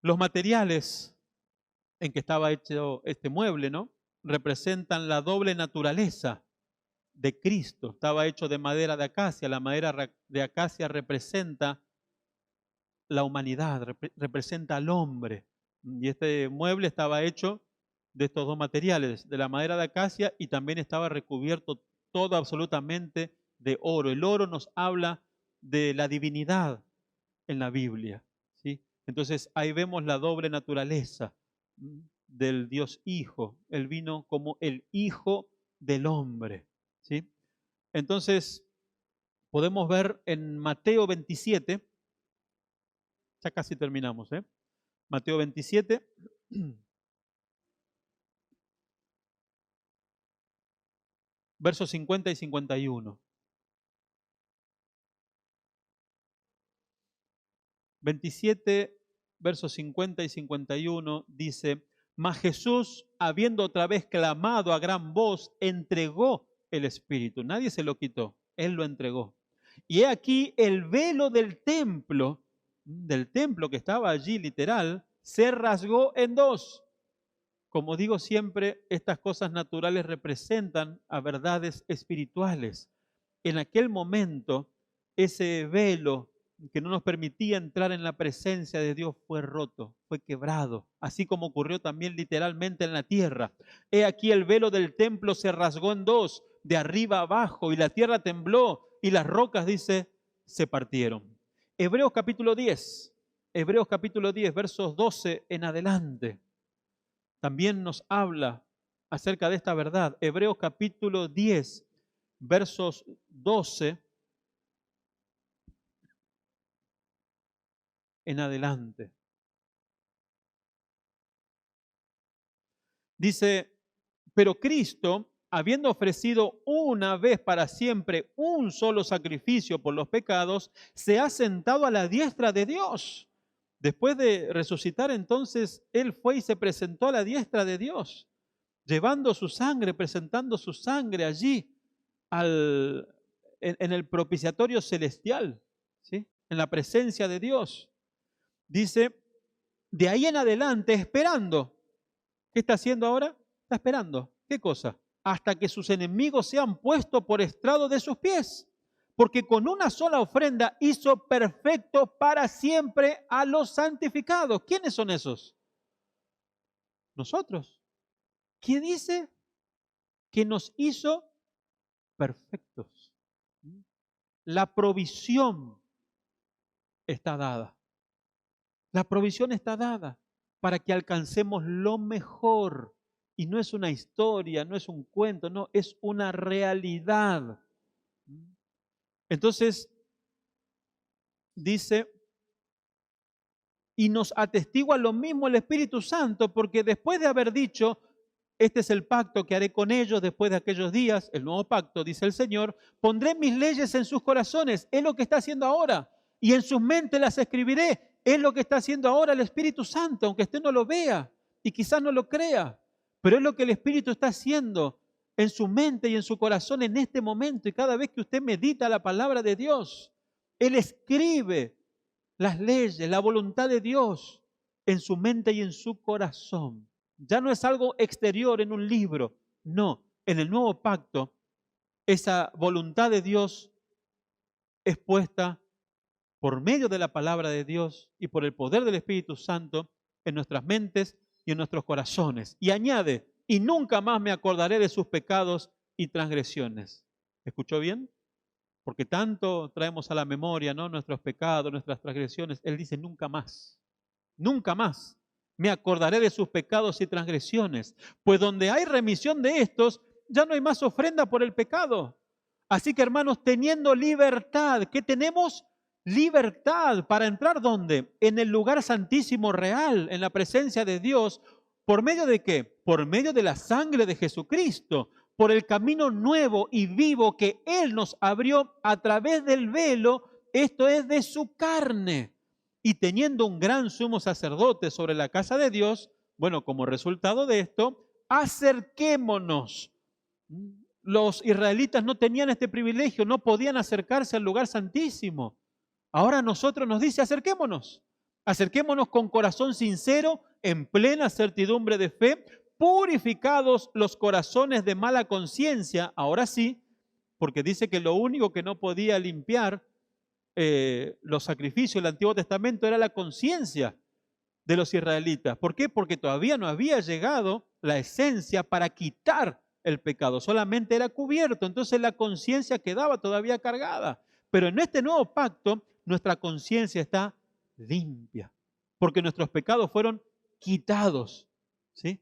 Speaker 1: Los materiales en que estaba hecho este mueble, ¿no?, representan la doble naturaleza de Cristo. Estaba hecho de madera de acacia. La madera de acacia representa la humanidad, representa al hombre. Y este mueble estaba hecho de estos dos materiales, de la madera de acacia, y también estaba recubierto todo absolutamente de oro. El oro nos habla de la divinidad en la Biblia, ¿sí? Entonces ahí vemos la doble naturaleza del Dios Hijo. Él vino como el Hijo del hombre, ¿sí? Entonces podemos ver en Mateo 27, ya casi terminamos, Mateo 27, versos 50 y 51. 27, versos 50 y 51 dice: mas Jesús, habiendo otra vez clamado a gran voz, entregó el Espíritu. Nadie se lo quitó, Él lo entregó. Y he aquí el velo del templo que estaba allí literal, se rasgó en dos. Como digo siempre, estas cosas naturales representan a verdades espirituales. En aquel momento, ese velo que no nos permitía entrar en la presencia de Dios fue roto, fue quebrado, así como ocurrió también literalmente en la tierra. He aquí el velo del templo se rasgó en dos, de arriba abajo y la tierra tembló y las rocas, dice, se partieron. Hebreos capítulo 10, versos 12 en adelante, también nos habla acerca de esta verdad. Hebreos capítulo 10, versos 12 en adelante. Dice, pero Cristo, habiendo ofrecido una vez para siempre un solo sacrificio por los pecados, se ha sentado a la diestra de Dios. Después de resucitar, entonces, Él fue y se presentó a la diestra de Dios, llevando su sangre, presentando su sangre allí en el propiciatorio celestial, ¿sí? En la presencia de Dios. Dice, de ahí en adelante, esperando. ¿Qué está haciendo ahora? Está esperando. ¿Qué cosa? Hasta que sus enemigos sean puestos por estrado de sus pies. Porque con una sola ofrenda hizo perfecto para siempre a los santificados. ¿Quiénes son esos? Nosotros. ¿Qué dice? Que nos hizo perfectos. La provisión está dada. La provisión está dada para que alcancemos lo mejor. Y no es una historia, no es un cuento, no, es una realidad. Entonces, dice, y nos atestigua lo mismo el Espíritu Santo, porque después de haber dicho, este es el pacto que haré con ellos después de aquellos días, el nuevo pacto, dice el Señor, pondré mis leyes en sus corazones, es lo que está haciendo ahora, y en sus mentes las escribiré, es lo que está haciendo ahora el Espíritu Santo, aunque usted no lo vea y quizás no lo crea, pero es lo que el Espíritu está haciendo en su mente y en su corazón en este momento, y cada vez que usted medita la palabra de Dios, Él escribe las leyes, la voluntad de Dios en su mente y en su corazón. Ya no es algo exterior en un libro, no, en el nuevo pacto esa voluntad de Dios es puesta por medio de la palabra de Dios y por el poder del Espíritu Santo en nuestras mentes y en nuestros corazones. Y añade, y nunca más me acordaré de sus pecados y transgresiones. ¿Escuchó bien? Porque tanto traemos a la memoria, ¿no?, nuestros pecados, nuestras transgresiones. Él dice, nunca más. Nunca más me acordaré de sus pecados y transgresiones, pues donde hay remisión de estos, ya no hay más ofrenda por el pecado. Así que, hermanos, teniendo libertad, ¿qué tenemos? Libertad para entrar, ¿dónde? En el lugar santísimo real, en la presencia de Dios. ¿Por medio de qué? Por medio de la sangre de Jesucristo, por el camino nuevo y vivo que Él nos abrió a través del velo, esto es de su carne. Y teniendo un gran sumo sacerdote sobre la casa de Dios, bueno, como resultado de esto, acerquémonos. Los israelitas no tenían este privilegio, no podían acercarse al lugar santísimo. Ahora nosotros nos dice, acerquémonos. Acerquémonos con corazón sincero, en plena certidumbre de fe, purificados los corazones de mala conciencia, ahora sí, porque dice que lo único que no podía limpiar los sacrificios del Antiguo Testamento era la conciencia de los israelitas. ¿Por qué? Porque todavía no había llegado la esencia para quitar el pecado, solamente era cubierto, entonces la conciencia quedaba todavía cargada. Pero en este nuevo pacto, nuestra conciencia está limpia, porque nuestros pecados fueron quitados, ¿sí?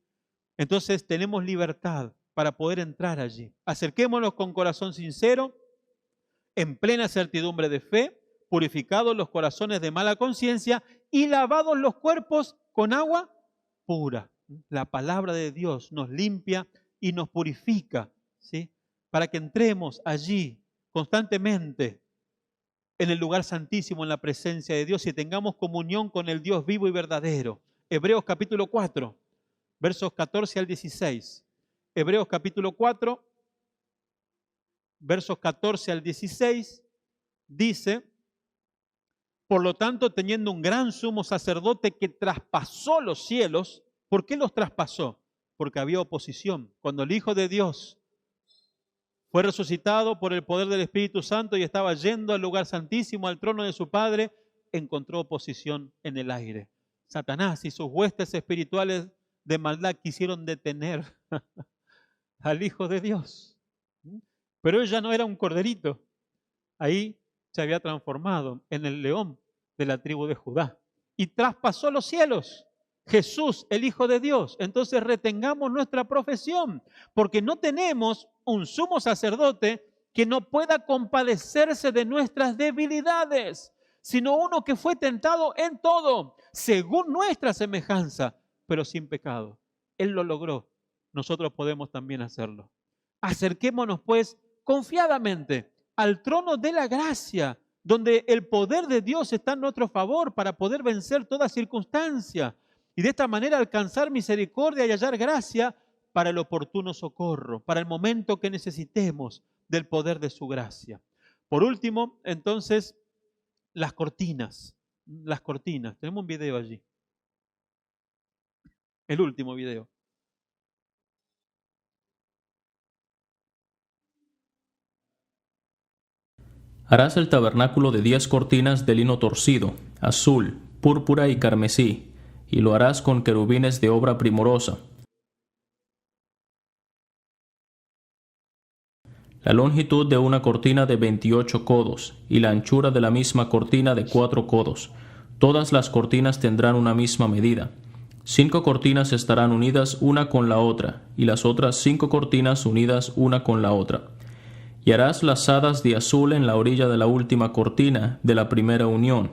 Speaker 1: Entonces tenemos libertad para poder entrar allí. Acerquémonos con corazón sincero, en plena certidumbre de fe, purificados los corazones de mala conciencia y lavados los cuerpos con agua pura. La palabra de Dios nos limpia y nos purifica, ¿sí?, para que entremos allí constantemente en el lugar santísimo, en la presencia de Dios, y tengamos comunión con el Dios vivo y verdadero. Hebreos capítulo 4, versos 14 al 16. Hebreos capítulo 4, versos 14 al 16, dice, por lo tanto, teniendo un gran sumo sacerdote que traspasó los cielos, ¿por qué los traspasó? Porque había oposición. Cuando el Hijo de Dios fue resucitado por el poder del Espíritu Santo y estaba yendo al lugar santísimo, al trono de su Padre, encontró oposición en el aire. Satanás y sus huestes espirituales de maldad quisieron detener al Hijo de Dios. Pero él ya no era un corderito. Ahí se había transformado en el león de la tribu de Judá y traspasó los cielos. Jesús, el Hijo de Dios. Entonces retengamos nuestra profesión, porque no tenemos un sumo sacerdote que no pueda compadecerse de nuestras debilidades, sino uno que fue tentado en todo, según nuestra semejanza, pero sin pecado. Él lo logró. Nosotros podemos también hacerlo. Acerquémonos pues confiadamente al trono de la gracia, donde el poder de Dios está en nuestro favor para poder vencer toda circunstancia y de esta manera alcanzar misericordia y hallar gracia para el oportuno socorro, para el momento que necesitemos del poder de su gracia. Por último, entonces, las cortinas. Las cortinas. Tenemos un video allí. El último video.
Speaker 2: Harás el tabernáculo de 10 cortinas de lino torcido, azul, púrpura y carmesí, y lo harás con querubines de obra primorosa. La longitud de una cortina de 28 codos, y la anchura de la misma cortina de 4 codos. Todas las cortinas tendrán una misma medida. 5 cortinas estarán unidas una con la otra, y las otras 5 cortinas unidas una con la otra. Y harás lazadas de azul en la orilla de la última cortina de la primera unión.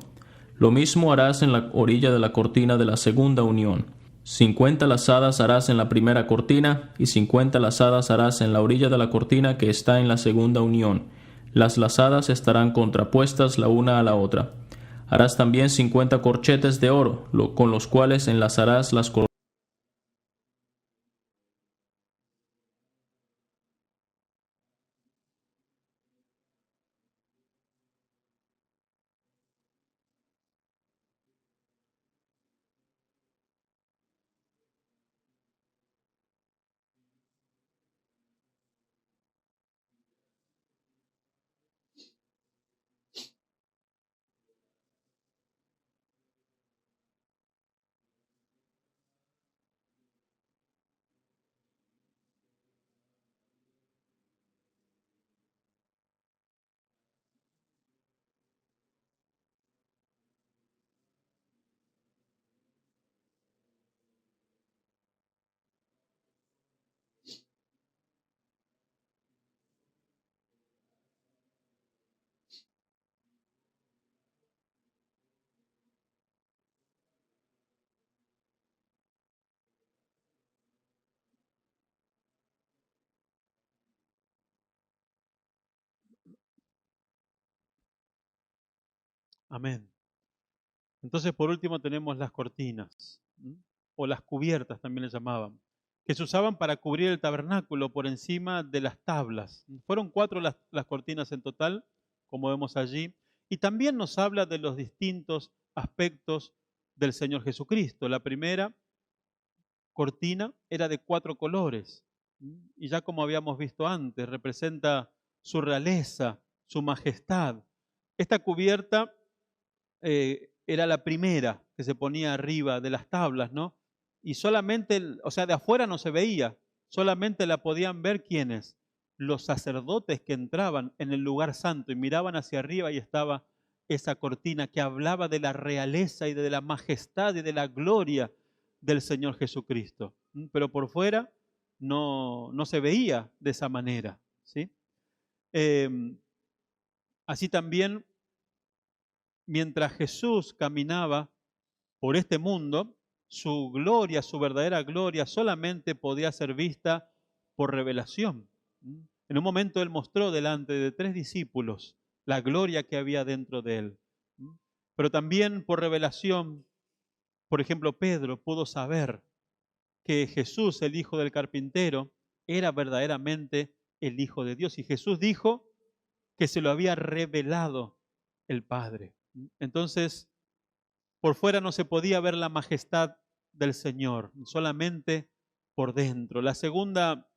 Speaker 2: Lo mismo harás en la orilla de la cortina de la segunda unión. 50 lazadas harás en la primera cortina, y 50 lazadas harás en la orilla de la cortina que está en la segunda unión. Las lazadas estarán contrapuestas la una a la otra. Harás también 50 corchetes de oro, con los cuales enlazarás las cortinas.
Speaker 1: Amén. Entonces, por último, tenemos las cortinas, o las cubiertas también le llamaban, que se usaban para cubrir el tabernáculo por encima de las tablas. Fueron 4 las cortinas en total, como vemos allí, y también nos habla de los distintos aspectos del Señor Jesucristo. La primera cortina era de 4 colores, y ya como habíamos visto antes, representa su realeza, su majestad. Esta cubierta era la primera que se ponía arriba de las tablas, ¿no? Y solamente, o sea, de afuera no se veía, solamente la podían ver ¿quiénes? Los sacerdotes que entraban en el lugar santo y miraban hacia arriba y estaba esa cortina que hablaba de la realeza y de la majestad y de la gloria del Señor Jesucristo. Pero por fuera no se veía de esa manera, ¿sí? Así también, mientras Jesús caminaba por este mundo, su gloria, su verdadera gloria, solamente podía ser vista por revelación. En un momento Él mostró delante de 3 discípulos la gloria que había dentro de Él. Pero también por revelación, por ejemplo, Pedro pudo saber que Jesús, el hijo del carpintero, era verdaderamente el Hijo de Dios. Y Jesús dijo que se lo había revelado el Padre. Entonces, por fuera no se podía ver la majestad del Señor, solamente por dentro. La segunda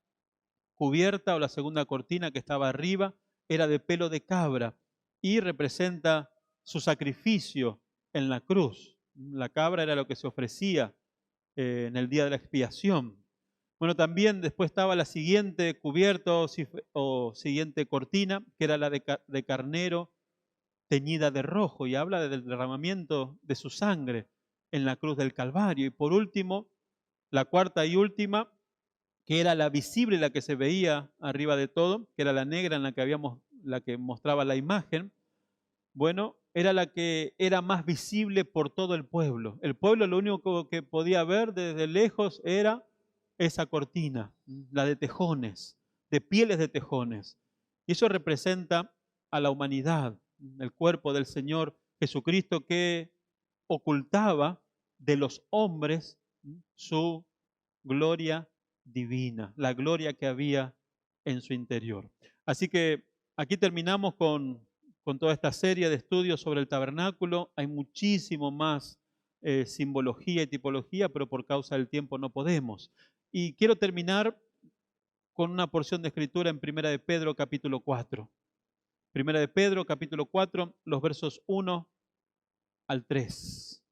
Speaker 1: cubierta o la segunda cortina que estaba arriba era de pelo de cabra y representa su sacrificio en la cruz. La cabra era lo que se ofrecía en el día de la expiación. Bueno, también después estaba la siguiente cubierta o siguiente cortina, que era la de carnero teñida de rojo, y habla del derramamiento de su sangre en la cruz del Calvario. Y por último, la cuarta y última, que era la visible, la que se veía arriba de todo, que era la negra en la que mostraba la imagen. Bueno, era la que era más visible por todo el pueblo. El pueblo lo único que podía ver desde lejos era esa cortina, la de tejones, de pieles de tejones. Y eso representa a la humanidad, el cuerpo del Señor Jesucristo, que ocultaba de los hombres su gloria divina, la gloria que había en su interior. Así que aquí terminamos con toda esta serie de estudios sobre el tabernáculo. Hay muchísimo más simbología y tipología, pero por causa del tiempo no podemos. Y quiero terminar con una porción de escritura en Primera de Pedro, capítulo 4. Primera de Pedro, capítulo 4, los versos 1 al 3.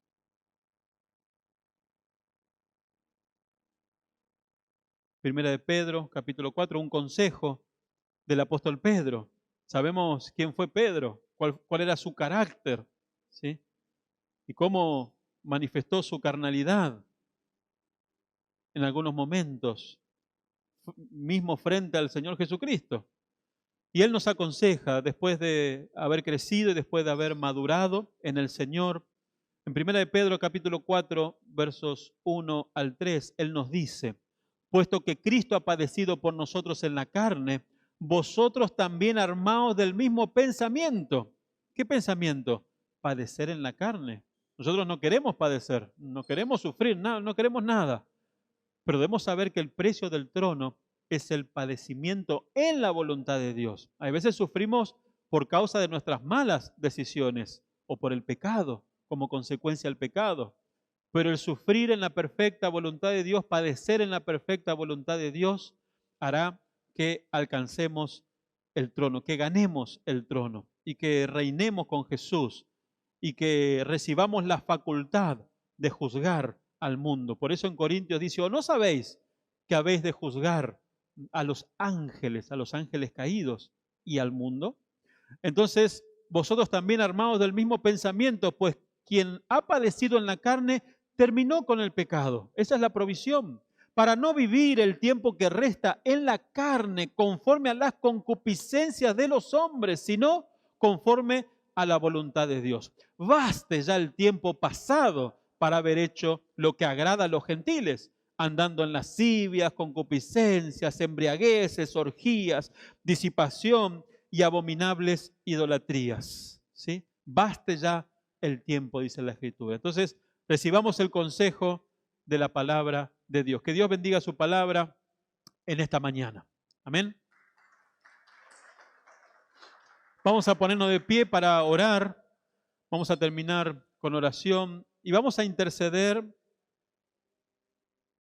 Speaker 1: Primera de Pedro, capítulo 4, un consejo del apóstol Pedro. Sabemos quién fue Pedro, cuál era su carácter, ¿sí? Y cómo manifestó su carnalidad en algunos momentos, mismo frente al Señor Jesucristo. Y Él nos aconseja, después de haber crecido y después de haber madurado en el Señor, en 1 de Pedro capítulo 4, versos 1 al 3, Él nos dice: puesto que Cristo ha padecido por nosotros en la carne, vosotros también armaos del mismo pensamiento. ¿Qué pensamiento? Padecer en la carne. Nosotros no queremos padecer, no queremos sufrir, no queremos nada. Pero debemos saber que el precio del trono es el padecimiento en la voluntad de Dios. A veces sufrimos por causa de nuestras malas decisiones o por el pecado, como consecuencia del pecado. Pero el sufrir en la perfecta voluntad de Dios, padecer en la perfecta voluntad de Dios, hará que alcancemos el trono, que ganemos el trono y que reinemos con Jesús y que recibamos la facultad de juzgar al mundo. Por eso en Corintios dice: ¿o no sabéis que habéis de juzgar a los ángeles caídos y al mundo? Entonces, vosotros también armados del mismo pensamiento, pues quien ha padecido en la carne terminó con el pecado. Esa es la provisión, para no vivir el tiempo que resta en la carne conforme a las concupiscencias de los hombres, sino conforme a la voluntad de Dios. Baste ya el tiempo pasado para haber hecho lo que agrada a los gentiles, andando en lascivias, concupiscencias, embriagueces, orgías, disipación y abominables idolatrías. ¿Sí? Baste ya el tiempo, dice la Escritura. Entonces, recibamos el consejo de la palabra de Dios. Que Dios bendiga su palabra en esta mañana. Amén. Vamos a ponernos de pie para orar. Vamos a terminar con oración y vamos a interceder